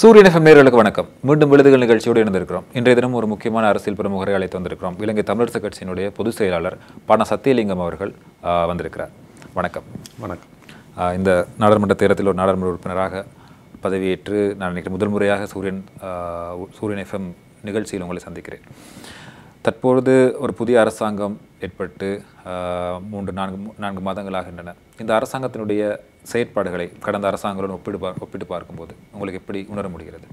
சூரியன் எஃப்எம் நேயர்களுக்கு வணக்கம். மீண்டும் விழுதுகள் நிகழ்ச்சியோடு இணைந்திருக்கிறோம். இன்றைய தினம் ஒரு முக்கியமான அரசியல் பிரமுகரை அழைத்து வந்திருக்கிறோம். இலங்கை தமிழரசு கட்சியினுடைய பொதுச் செயலாளர் பண சத்தியலிங்கம் அவர்கள் வந்திருக்கிறார். வணக்கம். வணக்கம். இந்த நாடாளுமன்ற தேர்தலில் ஒரு நாடாளுமன்ற உறுப்பினராக பதவியேற்று நான் நினைக்கிறேன் முதல் முறையாக சூரியன் எஃப்எம் நிகழ்ச்சியில் உங்களை சந்திக்கிறேன். தற்பொழுது ஒரு புதிய அரசாங்கம் ஏற்பட்டு 3-4 மாதங்களாகின்றன. இந்த அரசாங்கத்தினுடைய செயற்பாடுகளை கடந்த அரசாங்கங்களுடன் ஒப்பிட்டு பார்க்கும்போது உங்களுக்கு எப்படி உணர முடிகிறது?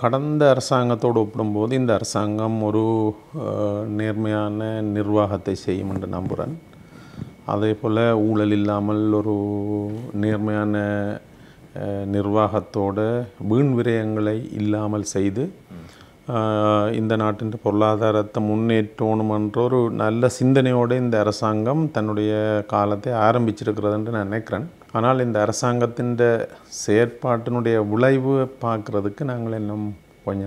கடந்த அரசாங்கத்தோடு ஒப்பிடும்போது இந்த அரசாங்கம் ஒரு நேர்மையான நிர்வாகத்தை செய்யும் என்று நம்புகிறேன். அதே போல் ஊழல் இல்லாமல் ஒரு நேர்மையான நிர்வாகத்தோடு வீண் விரயங்களை இல்லாமல் செய்து இந்த நாட்டின் பொருளாதாரத்தை முன்னேற்றணும் என்ற ஒரு நல்ல சிந்தனையோடு இந்த அரசாங்கம் தன்னுடைய காலத்தை ஆரம்பிச்சிருக்கிறது என்று நான் நினைக்கிறேன். ஆனால் இந்த அரசாங்கத்தின் செயற்பாட்டினுடைய விளைவு பார்க்குறதுக்கு நாங்கள் இன்னும் கொஞ்ச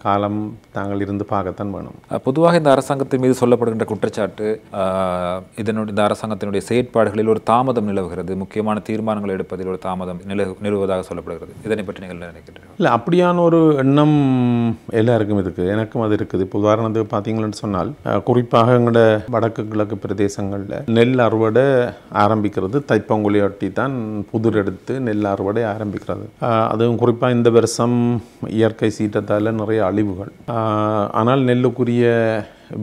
காலம் நாங்கள் இருந்து பார்க்கத்தான் வேணும். பொதுவாக இந்த அரசாங்கத்தின் மீது சொல்லப்படுகின்ற குற்றச்சாட்டு இந்த அரசாங்கத்தினுடைய செயற்பாடுகளில் ஒரு தாமதம் நிலவுகிறது, முக்கியமான தீர்மானங்கள் எடுப்பதில் ஒரு தாமதம் நிலவுவதாக சொல்லப்படுகிறது. இதனை பற்றி நீங்கள் நினைக்கிறீர்கள்? இல்லை, அப்படியான ஒரு எண்ணம் எல்லாருக்கும் இருக்குது, எனக்கும் அது இருக்குது. இப்போ உதாரணத்துக்கு பார்த்தீங்கன்னு சொன்னால் குறிப்பாக எங்களோட வடக்கு கிழக்கு பிரதேசங்களில் நெல் அறுவடை ஆரம்பிக்கிறது தைப்பொங்கலையொட்டி தான் புதிர் எடுத்து நெல் அறுவடை ஆரம்பிக்கிறது. அதுவும் குறிப்பாக இந்த வருஷம் இயற்கை சீற்றத்தால் நிறைய அழிவுகள். ஆனால் நெல்லுக்குரிய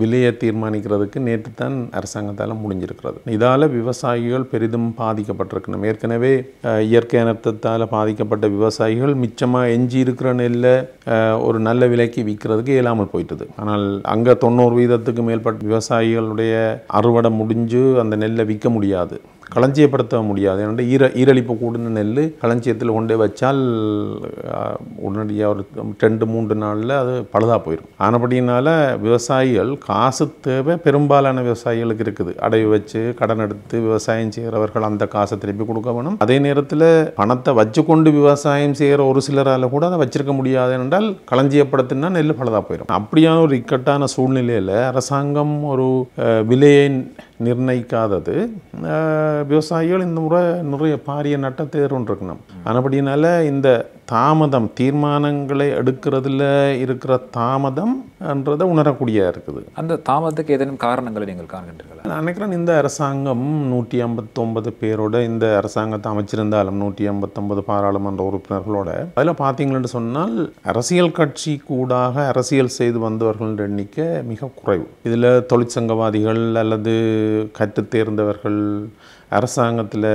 விலையை தீர்மானிக்கிறதுக்கு நேற்று தான் அரசாங்கத்தால் முடிஞ்சிருக்கிறது. இதால் விவசாயிகள் பெரிதும் பாதிக்கப்பட்டிருக்கணும். ஏற்கனவே இயற்கை அனர்த்தத்தால் பாதிக்கப்பட்ட விவசாயிகள் மிச்சமாக எஞ்சி இருக்கிற நெல்லை ஒரு நல்ல விலைக்கு விற்கிறதுக்கு இயலாமல் போயிட்டது. ஆனால் அங்கே 90% மேற்பட்ட விவசாயிகளுடைய அறுவடை முடிஞ்சு அந்த நெல்லை விற்க முடியாது, களஞ்சியப்படுத்த முடியாது. ஏன்னா ஈரழிப்பு கூடின நெல் களஞ்சியத்தில் கொண்டே வச்சால் உடனடியாக ஒரு 2-3 நாளில் அது பழுதாக போயிடும். ஆனபடினால விவசாயிகள் காசு தேவை பெரும்பாலான விவசாயிகளுக்கு இருக்குது. அடை வச்சு கடன் எடுத்து விவசாயம் செய்கிறவர்கள் அந்த காசை திருப்பி கொடுக்க வேணும். அதே நேரத்தில் பணத்தை வச்சு கொண்டு விவசாயம் செய்கிற ஒரு சிலரால் கூட அதை வச்சிருக்க முடியாது என்றால் களஞ்சியப்படுத்தினா நெல் பழுதாக போயிடும். அப்படியான ஒரு இக்கட்டான சூழ்நிலையில் அரசாங்கம் ஒரு விலையை நிர்ணயிக்காதது விவசாயிகள் இந்த முறை நிறைய பாரிய நட்டத்தை எதிர்கொண்டிருக்கணும். ஆனபடினால இந்த தாமதம் தீர்மானங்களை எடுக்கிறதுல இருக்கிற தாமதம் என்றதை உணரக்கூடியதாக இருக்குது. அந்த தாமதத்துக்கு ஏதேனும் காரணங்களை நீங்கள் காண்கின்றீர்களா? நான் நினைக்கிறேன் இந்த அரசாங்கம் 159 பேரோட இந்த அரசாங்கத்தை அமைச்சிருந்தாலும் 159 பாராளுமன்ற உறுப்பினர்களோட அதில் பார்த்தீங்கன்னு சொன்னால் அரசியல் கட்சி கூடாக அரசியல் செய்து வந்தவர்கள் எண்ணிக்கை மிக குறைவு. இதில் தொழிற்சங்கவாதிகள் அல்லது கற்றுத் தேர்ந்தவர்கள், அரசாங்கத்தில்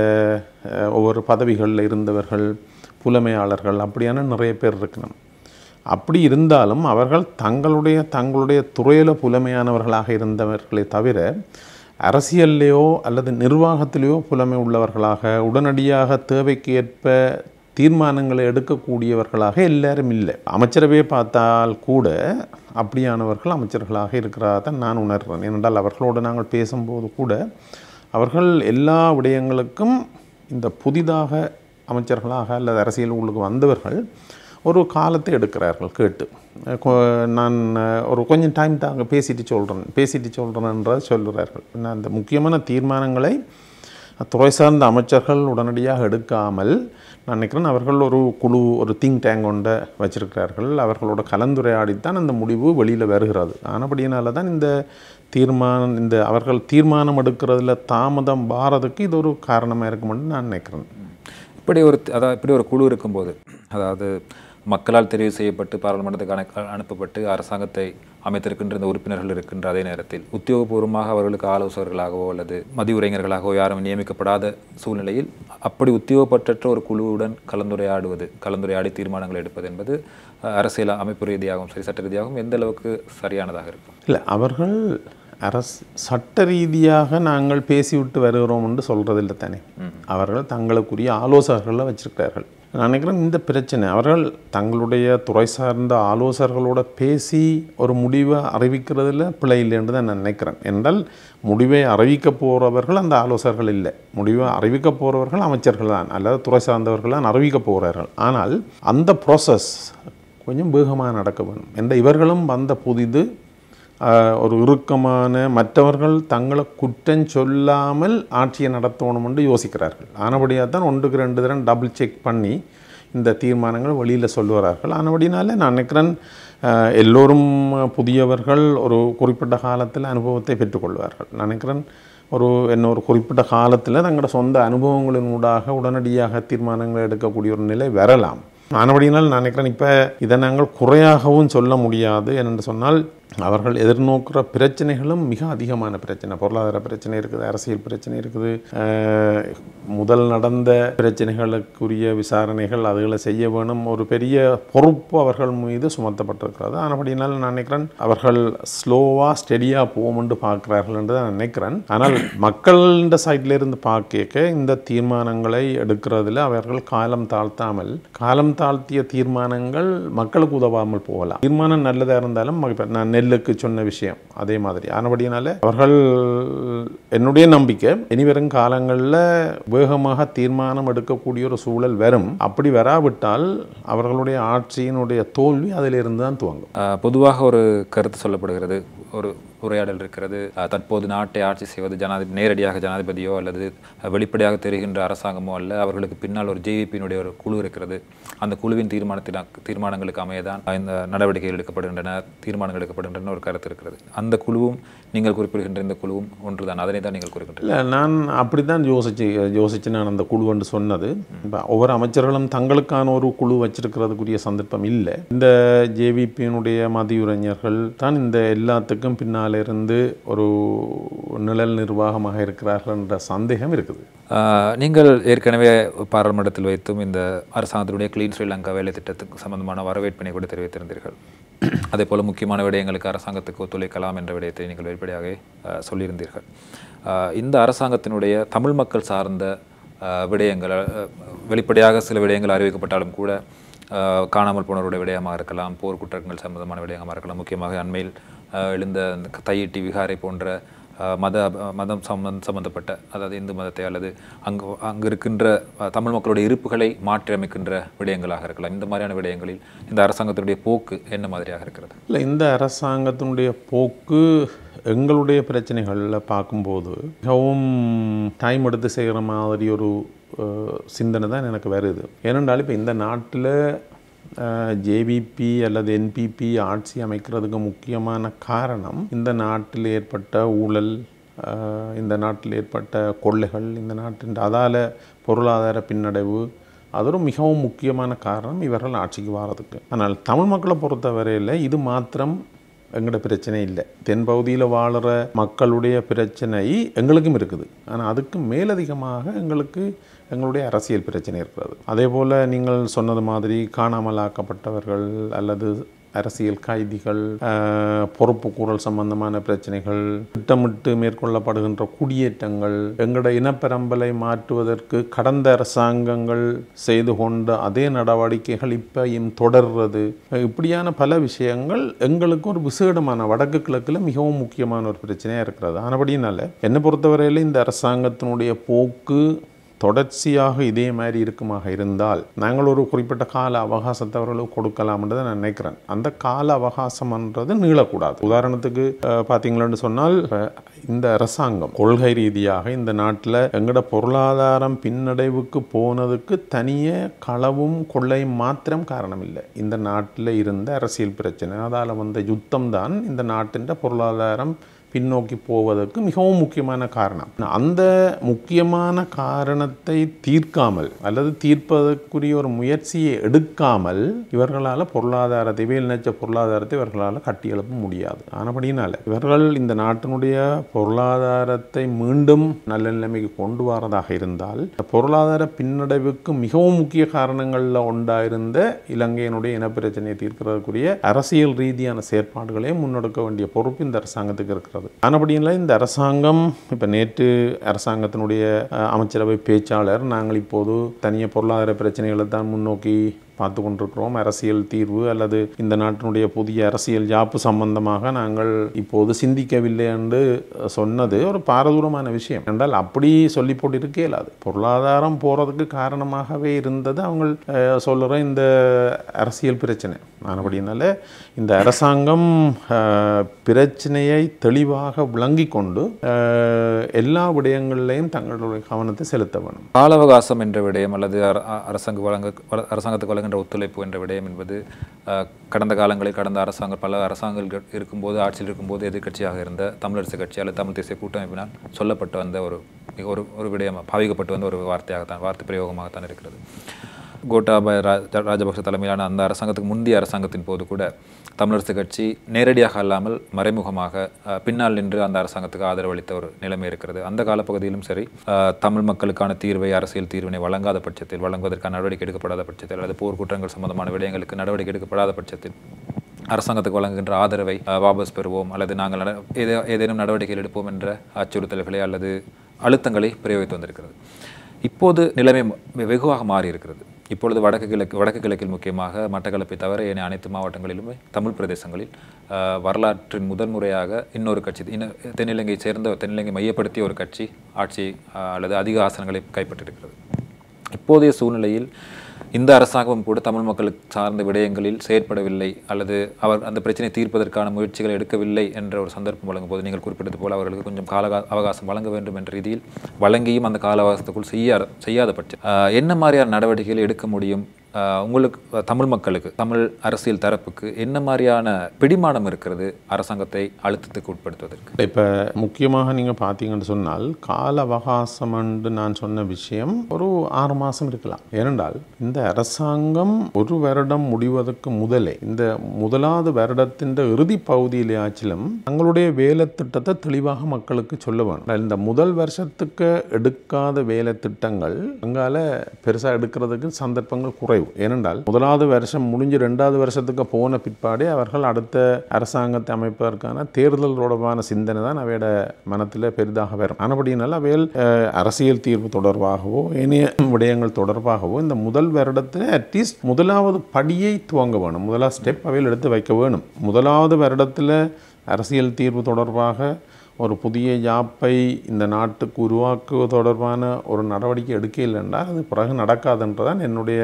ஒவ்வொரு பதவிகளில் இருந்தவர்கள், புலமையாளர்கள், அப்படியான நிறைய பேர் இருக்கணும். அப்படி இருந்தாலும் அவர்கள் தங்களுடைய துறையில் புலமையானவர்களாக இருந்தவர்களே தவிர அரசியல்லையோ அல்லது நிர்வாகத்திலேயோ புலமை உள்ளவர்களாக உடனடியாக தேவைக்கு ஏற்ப தீர்மானங்களை எடுக்கக்கூடியவர்களாக எல்லாரும் இல்லை. அமைச்சரவையை பார்த்தால் கூட அப்படியானவர்கள் அமைச்சர்களாக இருக்கிறதான் நான் உணர்கிறேன். ஏனென்றால் அவர்களோடு நாங்கள் பேசும்போது கூட அவர்கள் எல்லா விடயங்களுக்கும் இந்த புதிதாக அமைச்சர்களாக அல்லது அரசியல் உள்ளுக்கு வந்தவர்கள் ஒரு காலத்தை எடுக்கிறார்கள். கேட்டு நான் ஒரு கொஞ்சம் டைம் தாங்க பேசிட்டு சொல்கிறேன்றதை சொல்கிறார்கள். அந்த முக்கியமான தீர்மானங்களை துறை சார்ந்த அமைச்சர்கள் உடனடியாக எடுக்காமல் நான் நினைக்கிறேன் அவர்கள் ஒரு குழு, ஒரு திங்க் டேங்க் கொண்ட வச்சிருக்கிறார்கள். அவர்களோட கலந்துரையாடித்தான் அந்த முடிவு வெளியில் வருகிறது. ஆனபடியினால தான் இந்த அவர்கள் தீர்மானம் எடுக்கிறதுல தாமதம் வாரதுக்கு இது ஒரு காரணமாக இருக்குமென்னு நான் நினைக்கிறேன். இப்படி ஒரு குழு இருக்கும்போது, அதாவது மக்களால் தெரிவு செய்யப்பட்டு பாராளுமன்றத்துக்கு அனுப்பப்பட்டு அரசாங்கத்தை அமைத்திருக்கின்ற இந்த உறுப்பினர்கள் இருக்கின்ற அதே நேரத்தில் உத்தியோகபூர்வமாக அவர்களுக்கு ஆலோசகர்களாகவோ அல்லது மதியுரைஞர்களாகவோ யாரும் நியமிக்கப்படாத சூழ்நிலையில் அப்படி உத்தியோகப்பற்ற ஒரு குழுவுடன் கலந்துரையாடி தீர்மானங்கள் எடுப்பது என்பது அரசியல் அமைப்பு ரீதியாகவும் சரி சட்ட ரீதியாகவும் எந்த அளவுக்கு சரியானதாக இருக்கும்? இல்லை, அவர்கள் சட்ட ரீதியாக நாங்கள் பேசிவிட்டு வருகிறோம் என்று சொல்கிறதில்லை தானே. அவர்கள் தங்களுக்குரிய ஆலோசகர்களை வச்சிருக்கிறார்கள். நான் நினைக்கிறேன் இந்த பிரச்சனை அவர்கள் தங்களுடைய துறை சார்ந்த ஆலோசகர்களோட பேசி ஒரு முடிவை அறிவிக்கிறதுல பிழை இல்லை என்று தான் நான் நினைக்கிறேன். என்றால் முடிவை அறிவிக்க போகிறவர்கள் அந்த ஆலோசகர்கள் இல்லை, முடிவை அறிவிக்க போகிறவர்கள் அமைச்சர்கள் தான் அல்லது துறை சார்ந்தவர்கள் தான் அறிவிக்க போகிறார்கள். ஆனால் அந்த ப்ராசஸ் கொஞ்சம் வேகமாக நடக்க வேண்டும் என்ற இவர்களும் வந்த புதிது ஒரு இறுக்கமான மற்றவர்கள் தங்களை குற்றம் சொல்லாமல் ஆட்சியை நடத்தணும் என்று யோசிக்கிறார்கள். ஆனபடியாக தான் 1-2 தரம் டபுள் செக் பண்ணி இந்த தீர்மானங்கள் வெளியில் சொல்லுவார்கள். ஆனபடினால நான் நினைக்கிறேன் எல்லோரும் புதியவர்கள் ஒரு குறிப்பிட்ட காலத்தில் அனுபவத்தை பெற்றுக்கொள்வார்கள். நான் நினைக்கிறேன் ஒரு குறிப்பிட்ட காலத்தில் தங்களோட சொந்த அனுபவங்களின் ஊடாக உடனடியாக தீர்மானங்கள் எடுக்கக்கூடிய ஒரு நிலை வரலாம். ஆனபடினால் நான் நினைக்கிறேன் இப்போ இதை நாங்கள் குறையாகவும் சொல்ல முடியாது. என்னென்று சொன்னால் அவர்கள் எதிர்நோக்கிற பிரச்சனைகளும் மிக அதிகமான பிரச்சனை. பொருளாதார பிரச்சனை இருக்குது, அரசியல் பிரச்சனை இருக்குது, முதல் நடந்த பிரச்சனைகளுக்குரிய விசாரணைகள் அதுகளை செய்ய வேணும். ஒரு பெரிய பொறுப்பு அவர்கள் மீது சுமத்தப்பட்டிருக்கிறது. ஆனபடினால் நான் நினைக்கிறேன் அவர்கள் ஸ்லோவாக ஸ்டெடியாக போகும்னு பார்க்குறார்கள் என்று தான் நினைக்கிறேன். ஆனால் மக்களின் சைட்ல இருந்து பார்க்க இந்த தீர்மானங்களை எடுக்கிறதுல அவர்கள் காலம் தாழ்த்திய தீர்மானங்கள் மக்களுக்கு உதவாமல் போகலாம். தீர்மானம் நல்லதாக இருந்தாலும் நான் நெல்லுக்கு சொன்ன விஷயம் அதே மாதிரி. ஆனபடியினால அவர்கள் என்னுடைய நம்பிக்கை இனிவரும் காலங்களில் வேகமாக தீர்மானம் எடுக்கக்கூடிய ஒரு சூழல் வரும். அப்படி வராவிட்டால் அவர்களுடைய ஆட்சியினுடைய தோல்வி அதிலிருந்து தான் துவங்கும். பொதுவாக ஒரு கருத்து சொல்லப்படுகிறது, ஒரு உரையாடல் இருக்கிறது. தற்போது நாட்டை ஆட்சி செய்வது நேரடியாக ஜனாதிபதியோ அல்லது வெளிப்படையாக தெரிகின்ற அரசாங்கமோ அல்ல, அவர்களுக்கு பின்னால் ஒரு ஜேவிபியினுடைய ஒரு குழு இருக்கிறது. அந்த குழுவின் தீர்மானங்களுக்கு அமையதான் இந்த நடவடிக்கைகள் எடுக்கப்படுகின்றன, தீர்மானங்கள் எடுக்கப்படுகின்றன ஒரு கருத்து இருக்கிறது. அந்த குழுவும் நீங்கள் குறிப்பிடுகின்ற இந்த குழுவும் ஒன்றுதான், அதனை தான் நீங்கள் குறிப்பிட்டீர்கள். இல்லை, நான் அப்படி தான் யோசிச்சு நான் அந்த குழு என்று சொன்னது. ஒவ்வொரு அமைச்சர்களும் தங்களுக்கான ஒரு குழு வச்சிருக்கிறதுக்குரிய சந்தர்ப்பம் இல்லை. இந்த ஜேவிபியினுடைய மதியுரைஞர்கள் தான் இந்த எல்லாத்துக்கும் பின்னால் இருந்து ஒரு நிழல் நிர்வாகமாக இருக்கிறார்கள் என்ற சந்தேகம் இருக்குது. நீங்கள் ஏற்கனவே பாராளுமன்றத்தில் வைத்தும் இந்த அரசாங்கத்தினுடைய கிளீன் ஸ்ரீலங்கா வேலை திட்டத்துக்கு சம்பந்தமான வரவேற்பினை கூட தெரிவித்திருந்தீர்கள். அதே போல் முக்கியமான விடயங்களுக்கு அரசாங்கத்துக்கு ஒத்துழைக்கலாம் என்ற விடயத்தை நீங்கள் வெளிப்படையாக சொல்லியிருந்தீர்கள். இந்த அரசாங்கத்தினுடைய தமிழ் மக்கள் சார்ந்த விடயங்கள், வெளிப்படையாக சில விடயங்கள் அறிவிக்கப்பட்டாலும் கூட காணாமல் போனவருடைய விடயமாக இருக்கலாம், போர் குற்றங்கள் சம்பந்தமான விடயமாக இருக்கலாம், முக்கியமாக அண்மையில் எழுந்த தையிட்டி விகாரை போன்ற மதம் சம்பந்தப்பட்ட, அதாவது இந்து மதத்தை அல்லது அங்கு இருக்கின்ற தமிழ் மக்களுடைய இருப்புகளை மாற்றி அமைக்கின்ற விடயங்களாக இருக்கலாம். இந்த மாதிரியான விடயங்களில் இந்த அரசாங்கத்தினுடைய போக்கு என்ன மாதிரியாக இருக்கிறது? இல்லை, இந்த அரசாங்கத்தினுடைய போக்கு எங்களுடைய பிரச்சனைகளில் பார்க்கும்போது மிகவும் டைம் எடுத்து செய்கிற மாதிரி ஒரு சிந்தனை தான் எனக்கு வருது. ஏனென்றால் இப்போ இந்த நாட்டில் ஜேவிபி அல்லது என்பிபி ஆட்சி அமைக்கிறதுக்கு முக்கியமான காரணம் இந்த நாட்டில் ஏற்பட்ட ஊழல், இந்த நாட்டில் ஏற்பட்ட கொள்ளைகள், இந்த நாட்டின் அதால பொருளாதார பின்னடைவு, அது ஒரு மிகவும் முக்கியமான காரணம் இவர்கள் ஆட்சிக்கு வாரதுக்கு. ஆனால் தமிழ் மக்களை பொறுத்தவரையில் இது மாத்திரம் எங்களோட பிரச்சனை இல்லை. தென்பகுதியில் வாழ்கிற மக்களுடைய பிரச்சனை எங்களுக்கும் இருக்குது. ஆனால் அதுக்கு மேலதிகமாக எங்களுடைய அரசியல் பிரச்சனை இருக்கிறது. அதே போல் நீங்கள் சொன்னது மாதிரி காணாமல் ஆக்கப்பட்டவர்கள் அல்லது அரசியல் கைதிகள், பொறுப்பு கூறல் சம்பந்தமான பிரச்சனைகள், திட்டமிட்டு மேற்கொள்ளப்படுகின்ற குடியேற்றங்கள், எங்களோட இனப்பெரம்பலை மாற்றுவதற்கு கடந்த அரசாங்கங்கள் செய்து கொண்ட அதே நடவடிக்கைகள் இப்பயும் தொடர்றது, இப்படியான பல விஷயங்கள் எங்களுக்கு ஒரு விசேடமான வடக்கு கிழக்கில் மிகவும் முக்கியமான ஒரு பிரச்சனையாக இருக்கிறது. ஆனபடினால என்னை பொறுத்தவரையில் இந்த அரசாங்கத்தினுடைய போக்கு தொடர்ச்சியாக இதே மாதிரி இருக்குமாக இருந்தால் நாங்கள் ஒரு குறிப்பிட்ட கால அவகாசத்தை அவர்களுக்கு கொடுக்கலாம்ன்றதை நான் நினைக்கிறேன். அந்த கால அவகாசம்ன்றது நீளக்கூடாது. உதாரணத்துக்கு பார்த்தீங்களன்னு சொன்னால் இந்த அரசாங்கம் கொள்கை ரீதியாக இந்த நாட்டில் எங்களோட பொருளாதாரம் பின்னடைவுக்கு போனதுக்கு தனியே களவும் கொள்ளையும் மாத்திரம் காரணம் இல்லை. இந்த நாட்டில் இருந்த அரசியல் பிரச்சனை, அதால் வந்த யுத்தம் தான் இந்த நாட்டின் பொருளாதாரம் பின்னோக்கி போவதற்கு மிகவும் முக்கியமான காரணம். அந்த முக்கியமான காரணத்தை தீர்க்காமல் அல்லது தீர்ப்பதற்குரிய ஒரு முயற்சியை எடுக்காமல் இவர்களால் பொருளாதாரத்தை நினைச்ச பொருளாதாரத்தை இவர்களால் கட்டியெழுப்ப முடியாது. ஆனபடினால இவர்கள் இந்த நாட்டினுடைய பொருளாதாரத்தை மீண்டும் நல்ல நிலைமைக்கு கொண்டு வரதாக இருந்தால் பொருளாதார பின்னடைவுக்கு மிகவும் முக்கிய காரணங்களில் உண்டாயிருந்த இலங்கையினுடைய இனப்பிரச்சனையை தீர்க்கிறதுக்குரிய அரசியல் ரீதியான செயற்பாடுகளை முன்னெடுக்க வேண்டிய பொறுப்பு இந்த அரசாங்கத்துக்கு இருக்கிறது. ஆனபடியில இந்த அரசாங்கம் இப்போ நேற்று அரசாங்கத்தினுடைய அமைச்சரவை பேச்சாளர் நாங்கள் இப்போது தனிய பொருளாதார பிரச்சனைகளை தான் முன்னோக்கி பார்த்து கொண்டிருக்கிறோம். அரசியல் தீர்வு அல்லது இந்த நாட்டினுடைய புதிய அரசியல் யாப்பு சம்பந்தமாக நாங்கள் இப்போது சிந்திக்கவில்லை என்று சொன்னது ஒரு பாரதூரமான விஷயம் என்றால் அப்படி சொல்லி போட்டு இருக்க இயலாது. பொருளாதாரம் போகிறதுக்கு காரணமாகவே இருந்தது அவங்க சொல்லுற இந்த அரசியல் பிரச்சனை. அப்படினால இந்த அரசாங்கம் பிரச்சனையை தெளிவாக விளங்கி கொண்டு எல்லா விடயங்களிலையும் தங்களுடைய கவனத்தை செலுத்த வேண்டும். கால அவகாசம் என்ற விடயம் அல்லது அரசாங்கத்துக்கு வழங்குகின்ற ஒத்துழைப்பு என்ற விடயம் என்பது கடந்த காலங்களில் கடந்த அரசாங்கம் பல அரசாங்கங்கள் இருக்கும்போது ஆட்சியில் இருக்கும்போது எதிர்க்கட்சியாக இருந்த தமிழரசு கட்சி அல்லது தமிழ் தேசிய கூட்டமைப்பினால் சொல்லப்பட்டு வந்த ஒரு விடயம் பாவிக்கப்பட்டு வந்த ஒரு வார்த்தை பிரயோகமாகத்தான் இருக்கிறது. கோட்டாபய ராஜபக்ஷ தலைமையிலான அந்த அரசாங்கத்துக்கு முந்தைய அரசாங்கத்தின் போது கூட தமிழரசு கட்சி நேரடியாக அல்லாமல் மறைமுகமாக பின்னால் நின்று அந்த அரசாங்கத்துக்கு ஆதரவளித்த ஒரு நிலைமை இருக்கிறது. அந்த காலப்பகுதியிலும் சரி, தமிழ் மக்களுக்கான தீர்வை அரசியல் தீர்வினை வழங்காத பட்சத்தில், வழங்குவதற்கான நடவடிக்கை எடுக்கப்படாத பட்சத்தில் அல்லது போர்க்குற்றங்கள் சம்பந்தமான விடயங்களுக்கு நடவடிக்கை எடுக்கப்படாத பட்சத்தில் அரசாங்கத்துக்கு வழங்குகின்ற ஆதரவை வாபஸ் பெறுவோம் அல்லது நாங்கள் ஏதேனும் நடவடிக்கைகள் எடுப்போம் என்ற அச்சுறுத்தல்களை அல்லது அழுத்தங்களை பிரயோகித்து வந்திருக்கிறது. இப்போது நிலைமை வெகுவாக மாறி இருக்கிறது. இப்பொழுது வடக்கு கிழக்கில் முக்கியமாக மட்டக்களப்பை தவிர ஏனைய அனைத்து மாவட்டங்களிலுமே தமிழ் பிரதேசங்களில் வரலாற்றின் முதன்முறையாக இன்னொரு கட்சி தென்னிலங்கை சேர்ந்த தென்னிலங்கை மையப்படுத்திய ஒரு கட்சி ஆட்சி அல்லது அதிக ஆசனங்களை கைப்பற்றியிருக்கிறது. இப்போதைய சூழ்நிலையில் இந்த அரசாங்கம் கூட தமிழ் மக்களுக்கு சார்ந்த விடயங்களில் செயற்படவில்லை அல்லது அவர் அந்த பிரச்சனையை தீர்ப்பதற்கான முயற்சிகளை எடுக்கவில்லை என்ற ஒரு சந்தர்ப்பம் வழங்கும் போது நீங்கள் குறிப்பிட்டது போல் அவர்களுக்கு கொஞ்சம் கால அவகாசம் வழங்க வேண்டும் என்ற ரீதியில் வழங்கியும் அந்த கால அவகாசத்துக்குள் செய்யாத பட்சம் என்ன மாதிரியான நடவடிக்கைகள் எடுக்க முடியும்? உங்களுக்கு தமிழ் மக்களுக்கு தமிழ் அரசியல் தரப்புக்கு என்ன மாதிரியான பிடிமானம் இருக்கிறது அரசாங்கத்தை அழுத்தத்துக்கு உட்படுத்துவதற்கு? இப்போ முக்கியமாக நீங்கள் பார்த்தீங்கன்னு சொன்னால் கால அவகாசம் என்று நான் சொன்ன விஷயம் ஒரு 6 மாதம் இருக்கலாம். ஏனென்றால் இந்த அரசாங்கம் ஒரு வருடம் முடிவதற்கு முதலே இந்த முதலாவது வருடத்தின் இறுதி பகுதியிலே ஆச்சிலும் தங்களுடைய வேலை திட்டத்தை தெளிவாக மக்களுக்கு சொல்ல வேணும். இந்த முதல் வருஷத்துக்கு எடுக்காத வேலை திட்டங்கள் அங்கால பெருசாக எடுக்கிறதுக்கு சந்தர்ப்பங்கள் குறைவு. ஏனென்றால் முதலாவது வருஷம் முடிஞ்சு 2வது வருஷத்துக்கு போன பிற்பாடே அவர்கள் அடுத்த அரசாங்கத்தை அமைப்பதற்கான தேர்தல் தொடர்பான சிந்தனை தான் அவையோட மனத்தில் பெரிதாக வரும். ஆனபடியினால் அவையில் அரசியல் தீர்வு தொடர்பாகவோ ஏனைய விடயங்கள் தொடர்பாகவோ இந்த முதல் வருடத்தில் அட்லீஸ்ட் முதலாவது படியை துவங்க வேணும். முதலாவது ஸ்டெப் அவையில் எடுத்து வைக்க வேணும். முதலாவது வருடத்தில் அரசியல் தீர்வு தொடர்பாக ஒரு புதிய யாப்பை இந்த நாட்டுக்கு உருவாக்குவது தொடர்பான ஒரு நடவடிக்கை எடுக்கையில் என்றால் அது பிறகு நடக்காதுன்றதான் என்னுடைய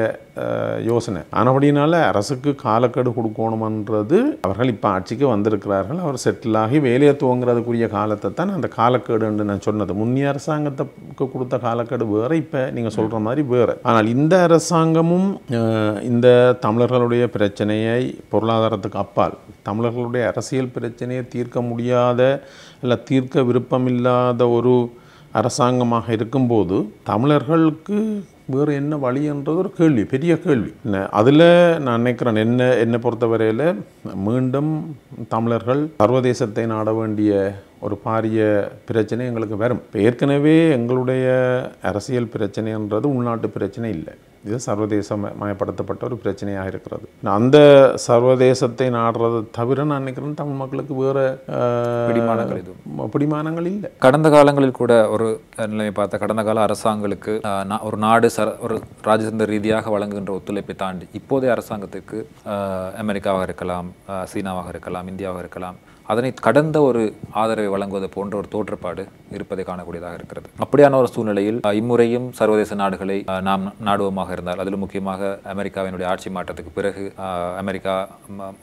யோசனை. ஆனபடினால அரசுக்கு காலக்கெடு கொடுக்கணுமன்றது அவர்கள் இப்போ ஆட்சிக்கு வந்திருக்கிறார்கள். அவர் செட்டில் ஆகி வேலையை துவங்குறதுக்குரிய காலத்தை தான் அந்த காலக்கெடு என்று நான் சொன்னது. முன்னிய அரசாங்கத்துக்கு கொடுத்த காலக்கெடு வேறு, இப்போ நீங்கள் சொல்கிற மாதிரி வேறு. ஆனால் இந்த அரசாங்கமும் இந்த தமிழர்களுடைய பிரச்சனையை பொருளாதாரத்துக்கு அப்பால் தமிழர்களுடைய அரசியல் பிரச்சனையை தீர்க்க முடியாத இல்லை தீர்க்க விருப்பமில்லாத ஒரு அரசாங்கமாக இருக்கும்போது தமிழர்களுக்கு வேறு என்ன வழி என்றது ஒரு கேள்வி, பெரிய கேள்வி. அதில் நான் நினைக்கிறேன் என்னை பொறுத்தவரையில் மீண்டும் தமிழர்கள் சர்வதேசத்தை நாட வேண்டிய ஒரு பாரிய பிரச்சனை எங்களுக்கு வரும். ஏற்கனவே எங்களுடைய அரசியல் பிரச்சனைன்றது உள்நாட்டு பிரச்சனை இல்லை, இது சர்வதேசமயப்படுத்தப்பட்ட ஒரு பிரச்சனையாக இருக்கிறது. அந்த சர்வதேசத்தை நாடுறதை தவிர நான் நினைக்கிறேன் தமிழ் மக்களுக்கு வேறு பிடிமானங்கள் இல்லை. கடந்த காலங்களில் கூட ஒரு நிலைமை பார்த்த கடந்த கால அரசாங்கங்களுக்கு ஒரு நாடு ஒரு ராஜதந்திர ரீதியாக வழங்குகின்ற ஒத்துழைப்பை தாண்டி இப்போதைய அரசாங்கத்துக்கு அமெரிக்காவாக இருக்கலாம், சீனாவாக இருக்கலாம், இந்தியாவாக இருக்கலாம், அதனை கடந்த ஒரு ஆதரவை வழங்குவது போன்ற ஒரு தோற்றப்பாடு இருப்பதை காணக்கூடியதாக இருக்கிறது. அப்படியான ஒரு சூழ்நிலையில் இம்முறையும் சர்வதேச நாடுகளை நாம் நாடுவோமாக இருந்தால், அதிலும் முக்கியமாக அமெரிக்காவினுடைய ஆட்சி மாற்றத்துக்கு பிறகு அமெரிக்கா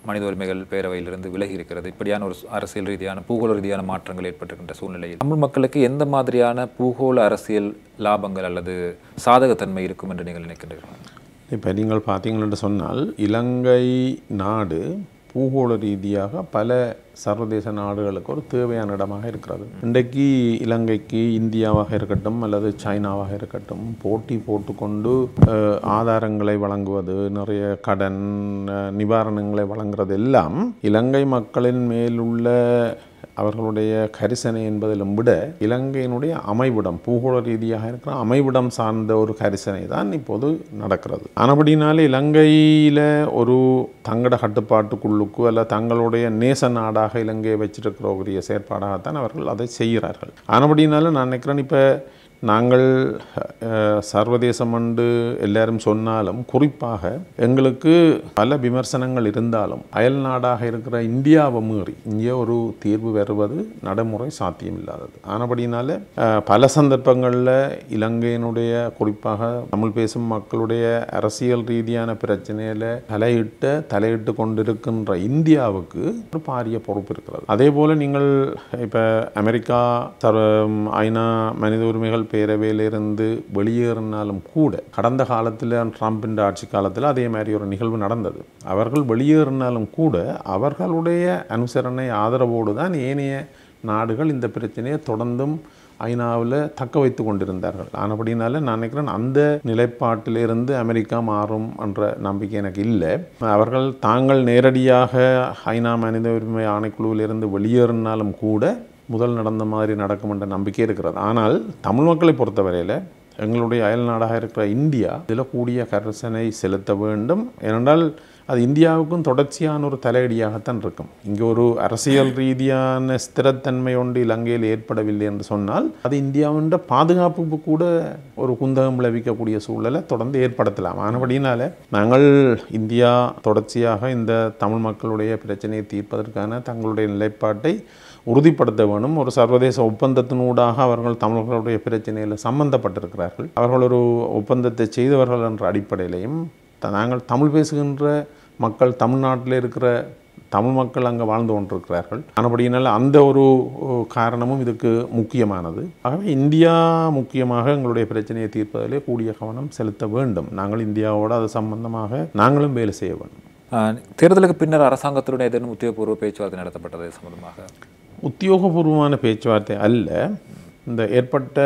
மனித உரிமைகள் பேரவையிலிருந்து விலகி இருக்கிறது. இப்படியான ஒரு அரசியல் ரீதியான பூகோள ரீதியான மாற்றங்கள் ஏற்பட்டிருக்கின்ற சூழ்நிலையில் தமிழ் மக்களுக்கு எந்த மாதிரியான பூகோள அரசியல் லாபங்கள் அல்லது சாதகத்தன்மை இருக்கும் என்று நீங்கள் நினைக்கின்றீர்கள்? இப்போ நீங்கள் பார்த்தீங்கன்னு சொன்னால் இலங்கை நாடு பூகோள ரீதியாக பல சர்வதேச நாடுகளுக்கு ஒரு தேவையான இடமாக இருக்கிறது. இன்றைக்கு இலங்கைக்கு இந்தியாவாக இருக்கட்டும் அல்லது சைனாவாக இருக்கட்டும் போட்டி போட்டுக்கொண்டு ஆதாரங்களை வழங்குவது, நிறைய கடன் நிவாரணங்களை வழங்குறது எல்லாம் இலங்கை மக்களின் மேலுள்ள அவர்களுடைய கரிசனை என்பதிலும் விட இலங்கையினுடைய அமைவிடம், பூகோள ரீதியாக இருக்கிற அமைவிடம் சார்ந்த ஒரு கரிசனை தான் இப்போது நடக்கிறது. ஆனபடினாலே இலங்கையில் ஒரு தங்கட கட்டுப்பாட்டுக்குள்ளுக்கு அல்ல தங்களுடைய நேச நாடாக இலங்கையை வச்சிருக்கிற ஒரு செயற்பாடாகத்தான் அவர்கள் அதை செய்கிறார்கள். ஆனபடினால நான் நினைக்கிறேன் இப்போ நாங்கள் சர்வதேசம் என்று எல்லாரும் சொன்னாலும் குறிப்பாக எங்களுக்கு பல விமர்சனங்கள் இருந்தாலும் அயல் நாடாக இருக்கிற இந்தியாவை மீறி இங்கே ஒரு தீர்வு வருவது நடைமுறை சாத்தியமில்லாதது. ஆனபடினால பல சந்தர்ப்பங்களில் இலங்கையினுடைய குறிப்பாக தமிழ் பேசும் மக்களுடைய அரசியல் ரீதியான பிரச்சனையில் தலையிட்டு கொண்டிருக்கின்ற இந்தியாவுக்கு ஒரு பாரிய பொறுப்பு இருக்கிறது. அதே போல் நீங்கள் இப்போ அமெரிக்கா ஐநா மனித உரிமைகள் பேரவையிலிருந்து வெளியேறினாலும் கூட கடந்த காலத்தில் ட்ரம்பின் ஆட்சி காலத்தில் அதே மாதிரி ஒரு நிகழ்வு நடந்தது. அவர்கள் வெளியேறினாலும் கூட அவர்களுடைய அனுசரணை ஆதரவோடு தான் ஏனைய நாடுகள் இந்த பிரச்சனையை தொடர்ந்தும் ஐநாவில் தக்க வைத்து கொண்டிருந்தார்கள். ஆனபடினால நான் நினைக்கிறேன் அந்த நிலைப்பாட்டிலிருந்து அமெரிக்கா மாறும் என்ற நம்பிக்கை எனக்கு இல்லை. அவர்கள் தாங்கள் நேரடியாக ஐநா மனித உரிமை ஆணைக்குழுவிலிருந்து வெளியேறினாலும் கூட முதல் நடந்த மாதிரி நடக்கும் என்ற நம்பிக்கை இருக்கிறது. ஆனால் தமிழ் மக்களை பொறுத்தவரையில் எங்களுடைய அயல் நாடாக இருக்கிற இந்தியா இதில் கூடிய கரிசனை செலுத்த வேண்டும். ஏனென்றால் அது இந்தியாவுக்கும் தொடர்ச்சியான ஒரு தலையடியாகத்தான் இருக்கும். இங்கே ஒரு அரசியல் ரீதியான ஸ்திரத்தன்மை ஒன்று இலங்கையில் ஏற்படவில்லை என்று சொன்னால் அது இந்தியாவின் பாதுகாப்புக்கு கூட ஒரு குந்தகம் விளைவிக்கக்கூடிய சூழலை தொடர்ந்து ஏற்படுத்தலாம். ஆனபடினால நாங்கள் இந்தியா தொடர்ச்சியாக இந்த தமிழ் மக்களுடைய பிரச்சனையை தீர்ப்பதற்கான தங்களுடைய நிலைப்பாட்டை உறுதிப்படுத்த வேண்டும். ஒரு சர்வதேச ஒப்பந்தத்தினூடாக அவர்கள் தமிழர்களுடைய பிரச்சனையில் சம்பந்தப்பட்டிருக்கிறார்கள். அவர்கள் ஒரு ஒப்பந்தத்தை செய்தவர்கள் என்ற அடிப்படையிலையும் நாங்கள் தமிழ் பேசுகின்ற மக்கள் தமிழ்நாட்டில் இருக்கிற தமிழ் மக்கள் அங்கே வாழ்ந்து கொண்டிருக்கிறார்கள். ஆனபடியினால் அந்த ஒரு காரணமும் இதுக்கு முக்கியமானது. ஆகவே இந்தியா முக்கியமாக எங்களுடைய பிரச்சனையை தீர்ப்பதிலே கூடிய கவனம் செலுத்த வேண்டும். நாங்கள் இந்தியாவோடு அது சம்பந்தமாக நாங்களும் வேலை செய்ய வேண்டும். தேர்தலுக்கு பின்னர் அரசாங்கத்துடன் ஏதேனும் உத்தியோகபூர்வ பேச்சுவார்த்தை நடத்தப்பட்டது சம்பந்தமாக? உத்தியோகபூர்வமான பேச்சுவார்த்தை அல்ல. இந்த ஏற்பட்ட